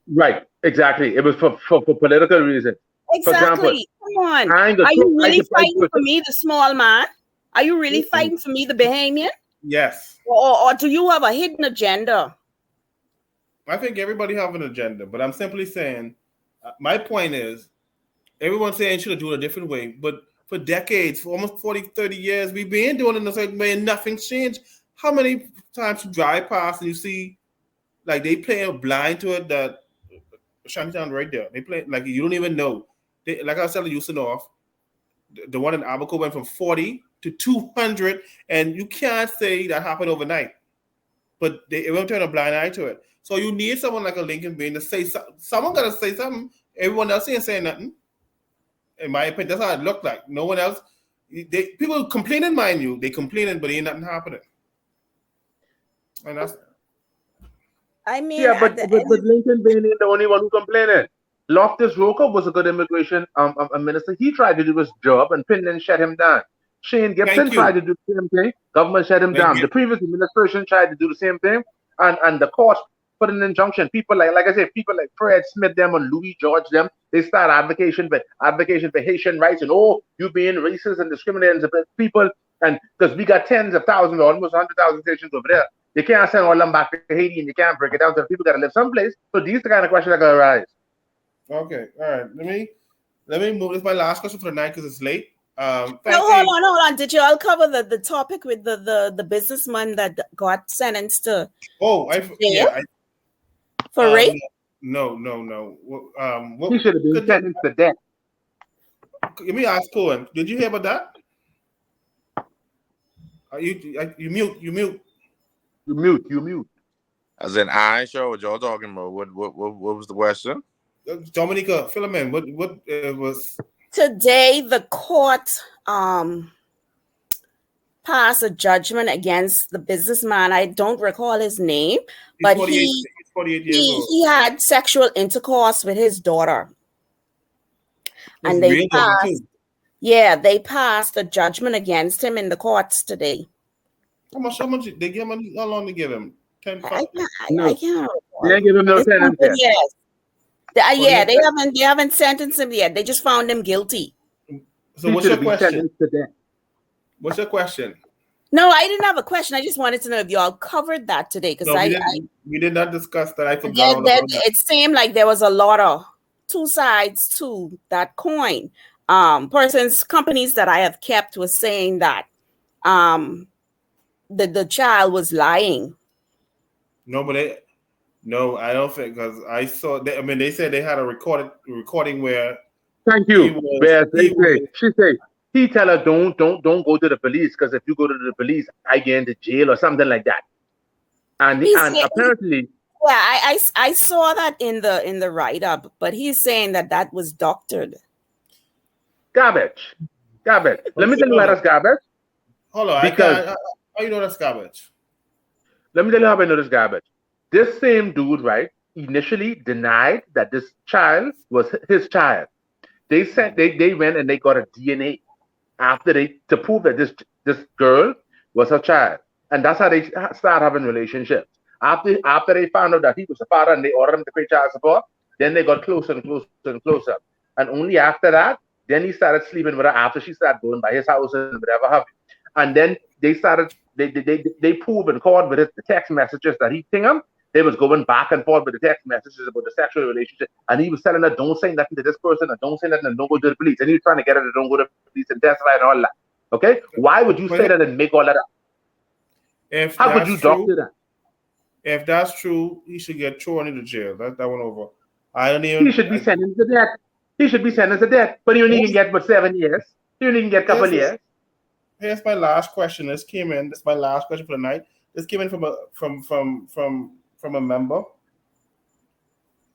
B: Right, exactly. It was for political reasons.
E: Exactly. Come on. Are you really fighting for me, the small man? Are you really fighting for me, the Bahamian?
A: Yes.
E: Or do you have a hidden agenda?
A: I think everybody have an agenda, but I'm simply saying, my point is, everyone's saying should have done it a different way, but for decades, for almost 40, 30 years, we've been doing it in a certain way and nothing's changed. How many times you drive past and you see, like, they play blind to it, that shantytown right there. They play, like, you don't even know. Like I was telling you, Sanoff, the one in Abaco went from 40 to 200, and you can't say that happened overnight. But they won't turn a blind eye to it. So you need someone like a Lincoln Bain to say something. Someone got to say something. Everyone else ain't saying nothing. In my opinion, that's how it looked like. No one else. People complaining, mind you. They complaining, but ain't nothing happening. And that's.
E: I mean,
B: yeah, but Lincoln Bain ain't the only one who complaining. Loftus Roker was a good immigration minister. He tried to do his job, and Pinland shut him down. Shane Gibson tried to do the same thing. Government shut him down. The previous administration tried to do the same thing, and the court put an injunction. People like I said, people like Fred Smith them and Louis George them, they start advocating for Haitian rights and you being racist and discriminating against people, and because we got tens of thousands or almost 100,000 Haitians over there. You can't send all them back to Haiti and you can't break it down, so people got to live someplace. So these are the kind of questions that are going to arise.
A: Okay, all right. Let me move. This is my last question for the night because it's late.
E: Hold on. Did you all cover the topic with the businessman that got sentenced to?
A: Oh,
E: for rape?
A: No.
B: He should have been sentenced to death.
A: Let me ask Cohen. Did you hear about that? You mute.
B: You mute.
F: As in, I ain't sure what y'all talking about. What was the question?
A: Dominica, fill him in. What was
E: Today the court passed a judgment against the businessman. I don't recall his name, but
A: he's 48 years old.
E: He had sexual intercourse with his daughter. And they passed a judgment against him in the courts today.
A: How much they give him? How long they give him? 10, 5?
E: I can't.
B: They didn't give him no sentence yet.
E: Yeah, they haven't sentenced him yet. They just found him guilty.
A: So what's your question? What's your question?
E: No, I didn't have a question. I just wanted to know if y'all covered that today, because
A: we did not discuss that. I forgot.
E: It seemed like there was a lot of two sides to that coin. Companies that I have kept was saying that the child was lying.
B: No, but I don't think, because I saw. They said they had a recording where. Thank you. She said he tell her don't go to the police, because if you go to the police, I get into jail or something like that. And apparently.
E: Yeah, I saw that in the write up, but he's saying that was doctored.
B: Garbage. Let me tell you why that's garbage.
A: Hold on, because how you know that's garbage?
B: Let me tell you how I know that's garbage. This same dude, right, initially denied that this child was his child. They said they went and they got a DNA to prove that this girl was her child, and that's how they start having relationships. After they found out that he was the father and they ordered him to pay child support, then they got closer and closer and closer. And only after that, then he started sleeping with her after she started going by his house and whatever have you. And then they proved in court with the text messages that he pinged him. They was going back and forth with the text messages about the sexual relationship. And he was telling her, don't say nothing to this person and don't say nothing and don't go to the police. And he was trying to get her to don't go to the police and testify and all that. Okay? Why would you say that and make all that up? How could you doctor that?
A: If that's true, he should get thrown into jail. That went over.
B: He should be sentenced to death. But he only can get 7 years. He only can get a couple years.
A: Here's my last question. This is my last question for the night. This came in from a member.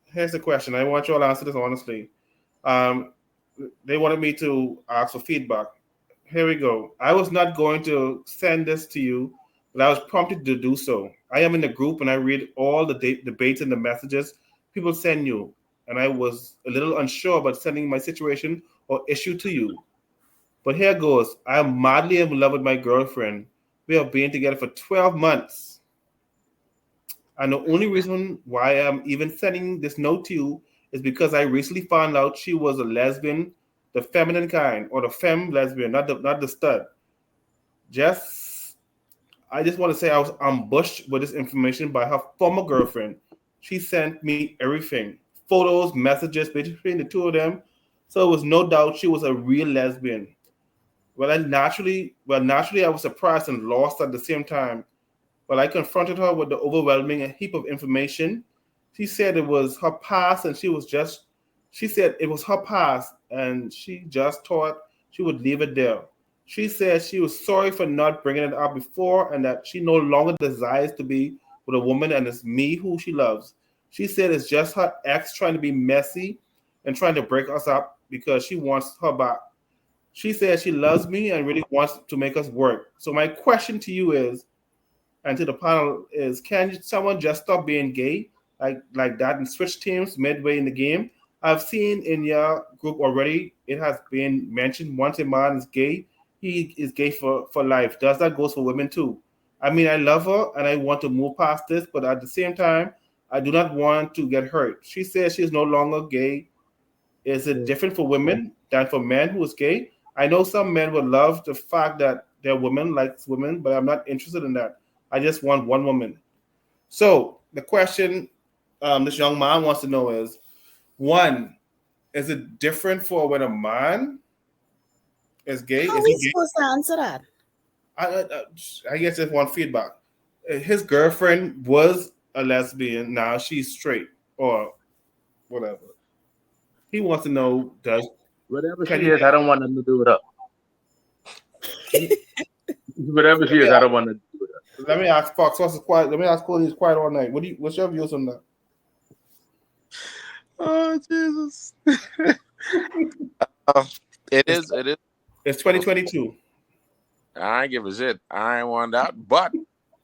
A: Here's the question. I want you all to answer this honestly. They wanted me to ask for feedback. Here we go. I was not going to send this to you, but I was prompted to do so. I am in the group and I read all the debates and the messages people send you. And I was a little unsure about sending my situation or issue to you. But here goes. I am madly in love with my girlfriend. We have been together for 12 months. And the only reason why I'm even sending this note to you is because I recently found out she was a lesbian, the feminine kind, or the femme lesbian, not the stud. I just want to say I was ambushed with this information by her former girlfriend. She sent me everything, photos, messages between the two of them. So it was no doubt she was a real lesbian. Naturally, I was surprised and lost at the same time. Well, I confronted her with the overwhelming heap of information. She said it was her past, and she said it was her past, and she just thought she would leave it there. She said she was sorry for not bringing it up before, and that she no longer desires to be with a woman, and it's me who she loves. She said it's just her ex trying to be messy and trying to break us up because she wants her back. She said she loves me and really wants to make us work. So my question to you is, and to the panel is, can someone just stop being gay like that and switch teams midway in the game? I've seen in your group already, it has been mentioned, once a man is gay, he is gay for life. Does that goes for women too? I mean, I love her and I want to move past this, but at the same time, I do not want to get hurt. She says she is no longer gay. Is it different for women than for men who is gay? I know some men would love the fact that their woman likes women, but I'm not interested in that. I just want one woman. So the question this young man wants to know is, one, is it different for when a man is gay?
E: How are we supposed to answer that?
A: I guess just one feedback. His girlfriend was a lesbian. Now she's straight or whatever. He wants to know,
B: Whatever
A: Can
B: she
A: you-
B: is, I don't want nothing to do with her. Whatever she is, I don't want nothing to do with her.
A: let me ask Fox. What's quiet? Let me ask Cody. He's quiet all night. What's your views on that?
F: Oh Jesus! It is.
A: It's 2022.
F: I ain't give a shit. I ain't want that, but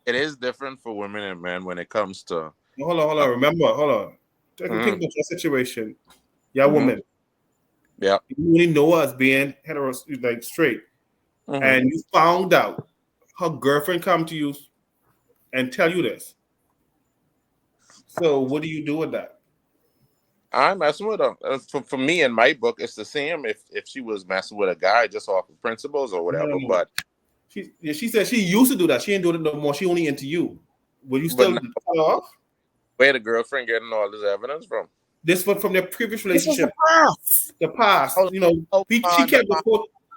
F: it is different for women and men when it comes to.
A: Hold on. Remember, hold on. Think about your situation. You're a woman.
F: Yeah.
A: You only know her as being hetero, like straight, and you found out her girlfriend come to you and tell you this. So what do you do with that?
F: I'm messing with her. For me, in my book, it's the same. If she was messing with a guy just off of principles or whatever,
A: No.
F: but
A: she said she used to do that. She ain't doing it no more. She only into you. Will you still cut her off?
F: Where the girlfriend getting all this evidence from?
A: This was from their previous
E: This was
A: relationship.
E: the past.
A: The past, you know,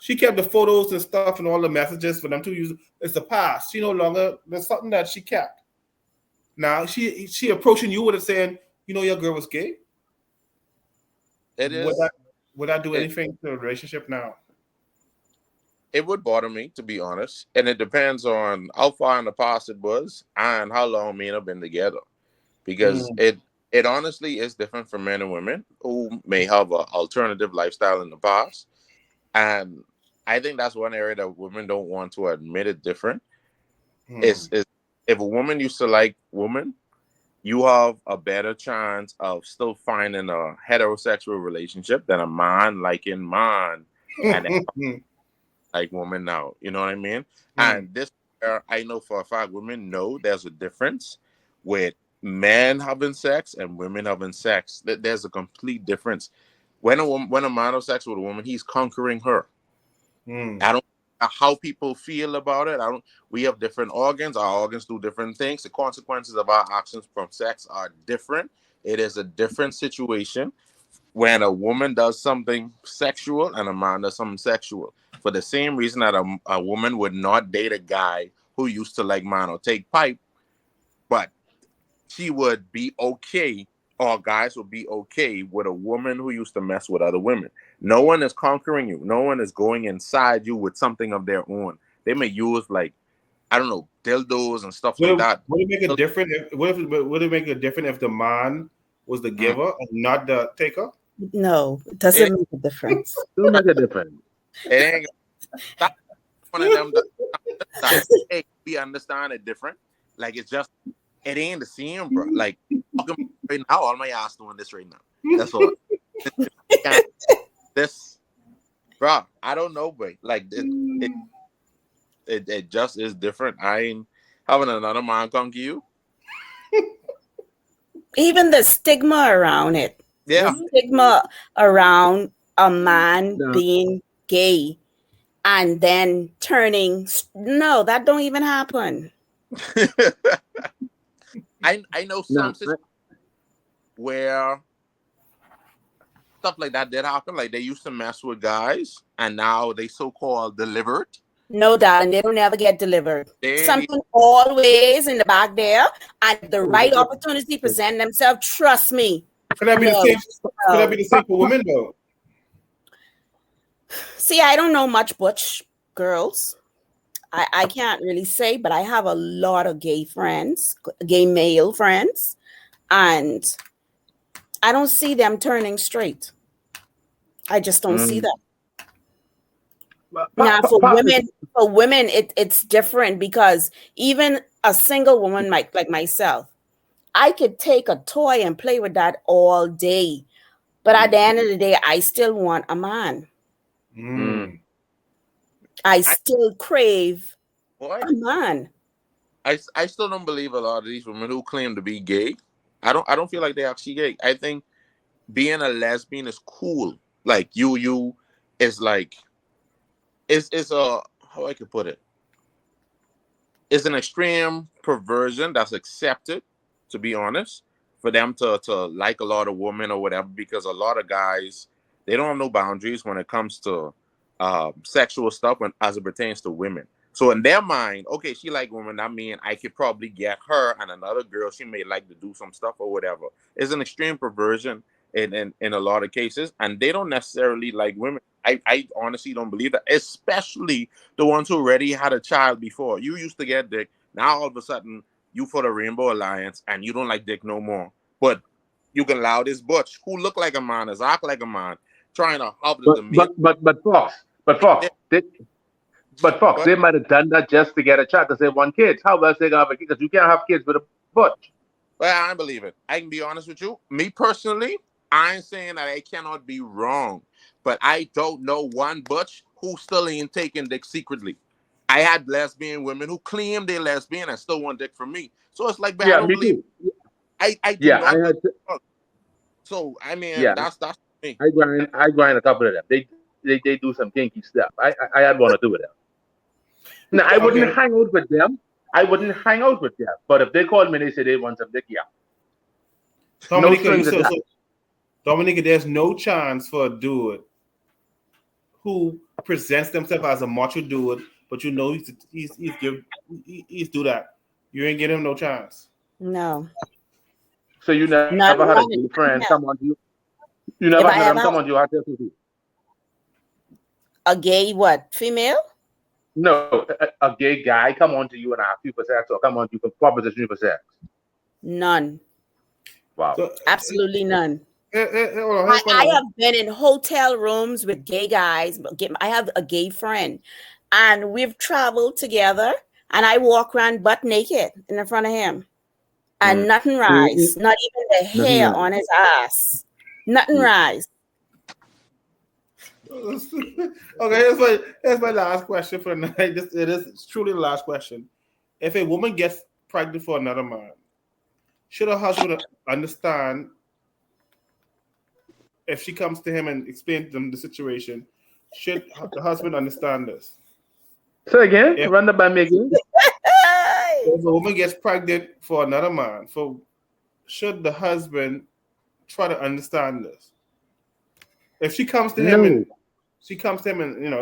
A: she kept the photos and stuff and all the messages for them to use. It's the past. She no longer. There's something that she kept. Now she approaching you with it saying, you know, your girl was gay.
F: It is.
A: Would that do anything to the relationship now?
F: It would bother me, to be honest, and it depends on how far in the past it was and how long me and her been together, because it honestly is different for men and women who may have an alternative lifestyle in the past, and I think that's one area that women don't want to admit it different. Is if a woman used to like women, you have a better chance of still finding a heterosexual relationship than a man liking man and like woman now. You know what I mean? And this, I know for a fact, women know there's a difference with men having sex and women having sex. There's a complete difference. When a man has sex with a woman, he's conquering her. I don't know how people feel about it. We have different organs. Our organs do different things. The consequences of our actions from sex are different. It is a different situation when a woman does something sexual and a man does something sexual. For the same reason that a woman would not date a guy who used to like man or take pipe, but she would be okay, or guys would be okay with a woman who used to mess with other women. No one is conquering you. No one is going inside you with something of their own. They may use, like, I don't know, dildos and stuff like that.
A: Would it make a difference? Would it make a difference if the man was the giver and not the taker?
E: No, it doesn't make a difference.
B: Don't make a difference.
F: It ain't that's one of them that hey, we understand it different. Like, it's just, it ain't the same, bro. Like, right now, all my ass doing this right now. That's all. This, bro, I don't know, but like it just is different. I ain't having another man conquer you.
E: Even the stigma around it.
F: Yeah.
E: The stigma around a man being gay and then turning, no, that don't even happen.
F: I know some situations where stuff like that did happen. Like, they used to mess with guys and now they so-called delivered.
E: No, darling, they don't ever get delivered. Something always in the back there, and the right opportunity present themselves. Trust me.
A: Could that be the same? Could that be the same for women though?
E: See, I don't know much butch girls. I can't really say, but I have a lot of gay friends, gay male friends, and I don't see them turning straight. I just don't see that. Now, for women, it's different, because even a single woman like myself, I could take a toy and play with that all day, but at the end of the day, I still want a man. I still crave a man.
F: I still don't believe a lot of these women who claim to be gay. I don't feel like they're actually gay. I think being a lesbian is cool. Like, you is like, it's a, how I could put it, it's an extreme perversion that's accepted, to be honest, for them to like a lot of women or whatever, because a lot of guys, they don't have no boundaries when it comes to sexual stuff as it pertains to women. So in their mind, okay, she like women. I mean, I could probably get her and another girl. She may like to do some stuff or whatever. It's an extreme perversion in a lot of cases, and they don't necessarily like women. I honestly don't believe that, especially the ones who already had a child before. You used to get dick. Now all of a sudden you for the Rainbow Alliance and you don't like dick no more. But you can allow this butch who look like a man, is act like a man, trying to help the meal.
B: But Fox, they might have done that just to get a child because they want kids. How else they gonna have a kid? Because you can't have kids with a butch.
F: Well, I believe it. I can be honest with you. Me personally, I ain't saying that I cannot be wrong, but I don't know one butch who still ain't taking dick secretly. I had lesbian women who claim they're lesbian and still want dick from me. So it's like, I don't believe.
B: Too.
F: I do not. So I mean, that's me.
B: I grind a couple of them. They do some kinky stuff. I had one or two of them. Now I wouldn't hang out with them. But if they called me and they say they want some dick, yeah.
A: Dominica, there's no chance for a dude who presents themselves as a macho dude, but you know he's do that. You ain't give him no chance.
E: No.
B: So you never had a gay friend come on to you? You never had them come on to you?
E: A gay what? Female?
B: No, a gay guy come on to you and ask you for sex, or come on to you for proposition for sex?
E: None.
B: Wow.
E: So, absolutely none. I have been in hotel rooms with gay guys. I have a gay friend, and we've traveled together, and I walk around butt naked in front of him, and nothing rise, not even the hair on his ass. Nothing rise.
A: Okay, here's my last question for the night. It is truly the last question. If a woman gets pregnant for another man, should her husband understand if she comes to him and explains to him the situation? Should the husband understand this?
B: So again, run that by me again.
A: If a woman gets pregnant for another man, should the husband try to understand this? If she comes to him and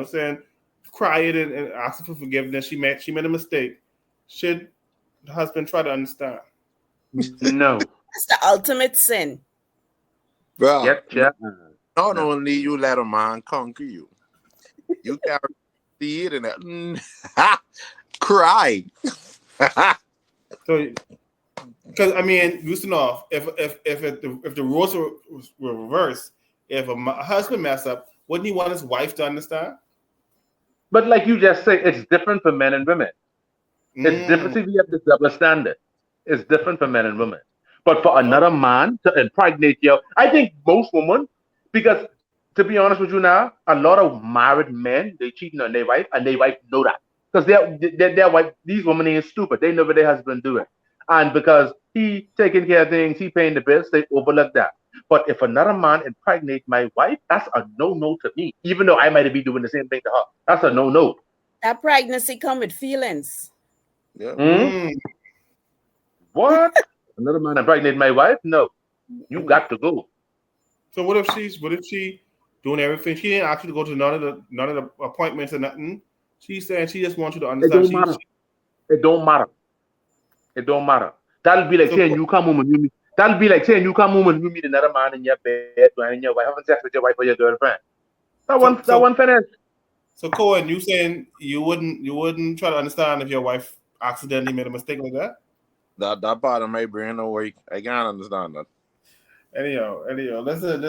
A: saying, crying and asking for forgiveness, she made a mistake. Should the husband try to understand?
B: No.
E: That's the ultimate sin.
F: Bro, not only you let a man conquer you, you can see it and cry.
A: So, because I mean, listen off. If the roles were reversed, if a husband messed up, wouldn't he want his wife to understand?
B: But like you just said, it's different for men and women. It's different. See, we have this double standard. It's different for men and women. But for another man to impregnate you, I think most women, because to be honest with you now, a lot of married men, they cheating on their wife, and their wife know that. Because their wife, these women ain't stupid. They know what their husband doing. And because he taking care of things, he paying the bills, they overlook that. But if another man impregnate my wife, that's a no-no to me. Even though I might be doing the same thing to her. That's a no-no.
E: That pregnancy come with feelings.
F: Yeah.
B: What? Another man impregnate my wife? No. You got to go.
A: So what if she doing everything? She didn't ask you to go to none of the appointments or nothing. She's saying she just wants you to understand.
B: It don't matter. It don't matter. That'll be like saying you come home and you meet. That'll be like saying you come home and you meet another man in your bed and your wife having sex with your wife or your girlfriend. That one finished.
A: So Cohen, you saying you wouldn't try to understand if your wife accidentally made a mistake like that?
F: That part of my brain no work. I can't understand that.
A: Anyhow, listen.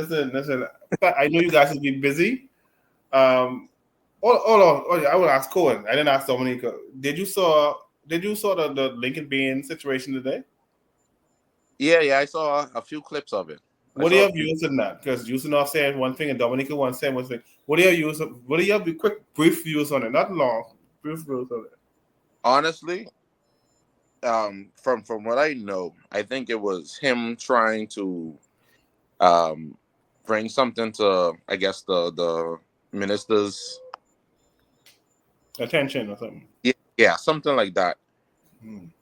A: I know you guys will be busy. Hold on. Oh, yeah, I will ask Cohen. I didn't ask Dominica. Did you saw the Lincoln Bean situation today?
F: Yeah, I saw a few clips of it.
A: What are your views on that? Because Yusuf saying one thing and Dominica one saying one thing. What are your views? What are your brief views on it? Not long. Brief views on it.
F: Honestly, from what I know, I think it was him trying to bring something to, I guess, the minister's
A: attention or something.
F: Yeah, something like that.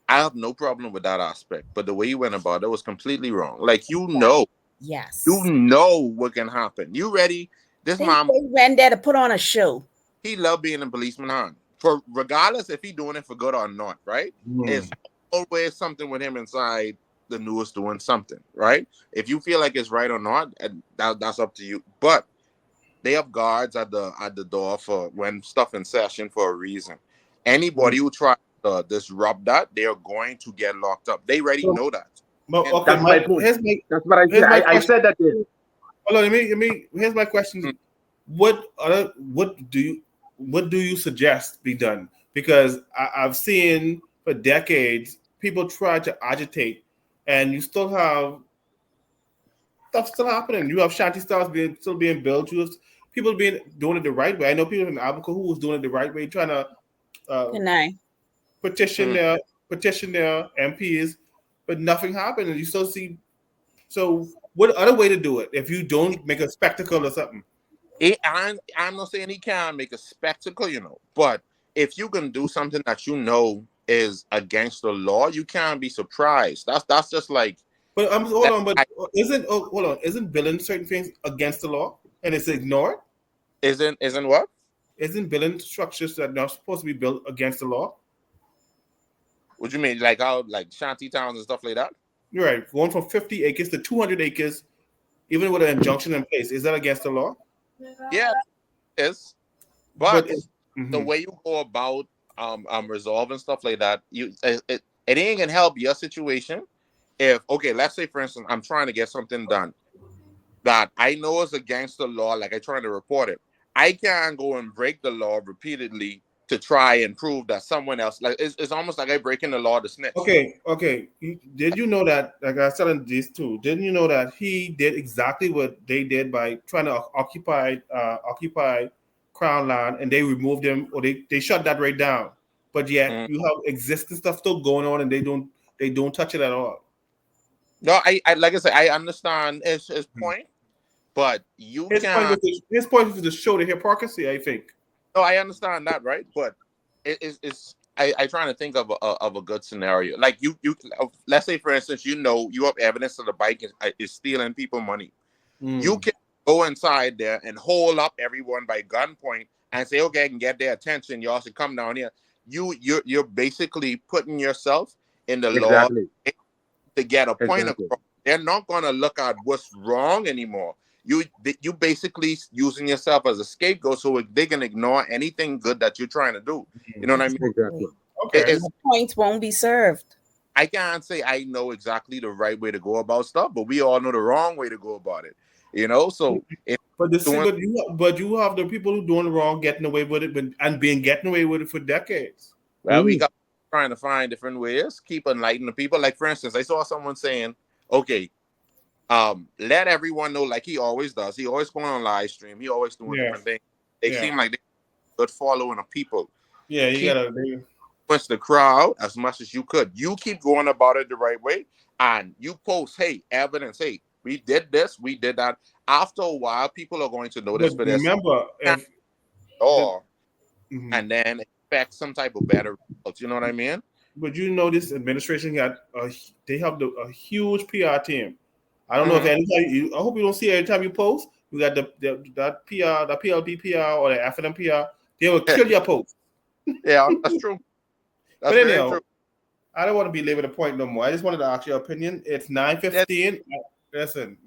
F: I have no problem with that aspect, but the way you went about it was completely wrong. Like,
E: yes,
F: you know what can happen. You ready? This mom
E: went there to put on a show.
F: He loved being a policeman, huh? for regardless if he doing it for good or not, right? It's always something with him inside the news doing something, right? If you feel like it's right or not, that's up to you. But they have guards at the door for when stuff in session for a reason. Anybody who tries to disrupt that, they are going to get locked up. They already know that.
A: But okay,
B: that's my point. That's what I said. I said that.
A: Hold on, let me. Here's my question: What do you suggest be done? Because I've seen for decades people try to agitate, and you still have stuff still happening. You have shanty styles still being built. You have people doing it the right way. I know people in Albuquerque who was doing it the right way, trying to petition their MPs, but nothing happened, and you still see. So, what other way to do it if you don't make a spectacle or something?
F: I'm not saying he can't make a spectacle, but if you can do something that you know is against the law, you can't be surprised. That's just like.
A: But isn't billing certain things against the law and it's ignored?
F: Isn't what?
A: Isn't billing structures that are not supposed to be built against the law?
F: What do you mean, like how shanty towns and stuff like that?
A: You're right. Going from 50 acres to 200 acres, even with an injunction in place, is that against the law?
F: Yeah, it is. But the way you go about resolving stuff like that, it ain't gonna help your situation. If let's say for instance, I'm trying to get something done that I know is against the law, like I'm trying to report it. I can't go and break the law repeatedly to try and prove that someone else, like it's almost like I breaking the law to snitch.
A: Okay. Did you know that? Like I was telling these two, didn't you know that he did exactly what they did by trying to occupy Crown land, and they removed them, or they shut that right down. But yet you have existing stuff still going on, and they don't touch it at all.
F: No, I like I said, I understand his point, but his
A: point is to show the hypocrisy, I think.
F: No, I understand that, right? But I trying to think of a good scenario. Like you let's say for instance, you have evidence that the bike is stealing people money. You can go inside there and hold up everyone by gunpoint and say, okay, I can get their attention. You also come down here. You're basically putting yourself in the law to get a point across. They're not gonna look at what's wrong anymore. You basically using yourself as a scapegoat so they can ignore anything good that you're trying to do. You know what I mean?
B: Exactly.
A: Okay.
E: The point won't be served.
F: I can't say I know exactly the right way to go about stuff, but we all know the wrong way to go about it. So
A: but you have the people who doing wrong getting away with it, and getting away with it for decades.
F: Well, we got trying to find different ways, keep enlightening the people. Like for instance, I saw someone saying, okay, let everyone know, like he always does. He always going on live stream. He always doing different things. They seem like they good following of people.
A: Yeah, you gotta
F: push the crowd as much as you could. You keep going about it the right way, and you post, hey, evidence. Hey, we did this, we did that. After a while, people are going to notice for this.
A: Remember,
F: and then expect some type of better results. You know what I mean?
A: But this administration they have a huge PR team. I don't know if anytime I hope you don't see every time you post, you got that PR, the PLP PR or the FNM PR. They will kill your post.
F: Yeah, that's true.
A: But anyhow, I don't want to belabor the point no more. I just wanted to ask your opinion. It's 9:15. Listen.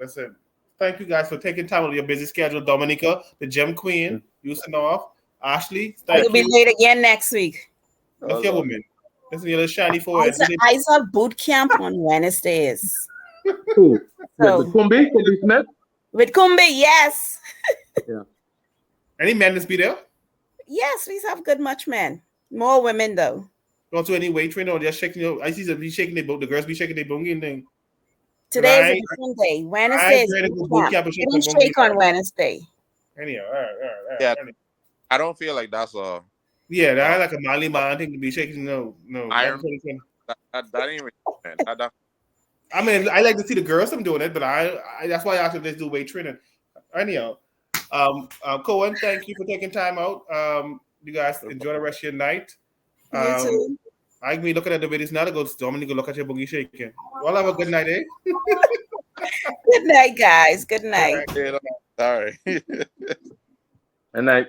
A: Thank you guys for taking time out of your busy schedule. Dominica, the gem queen, you send off. Ashley, thank you.
E: You'll be late again next week.
A: That's your woman. Listen, you're a shiny forehead.
E: I saw boot camp on Wednesdays.
B: Who? With Kumbi Smith?
E: With Kumbi, yes.
B: Yeah.
A: Any men that's be there?
E: Yes, we have good much men. More women though.
A: Don't do any weight training or just shaking I see them be shaking their boat. The girls be shaking their bungie and thing.
E: Today is a Sunday. Wednesday is boot camp. You don't shake on Wednesday.
A: Anyhow, all right.
F: Yeah, I don't feel like that's a.
A: Yeah, that's like a Mali man thing to be shaking. No.
F: That ain't really, man.
A: I mean, I like to see the girls doing it, but I that's why I asked if they do weight training. Anyhow, Cohen, thank you for taking time out. You guys enjoy the rest of your night.
E: You too.
A: I can be looking at the videos now to go. Dominic, go look at your boogie shaking. Well, have a good night, eh?
E: Good night, guys. Good night.
F: All right.
B: Good night.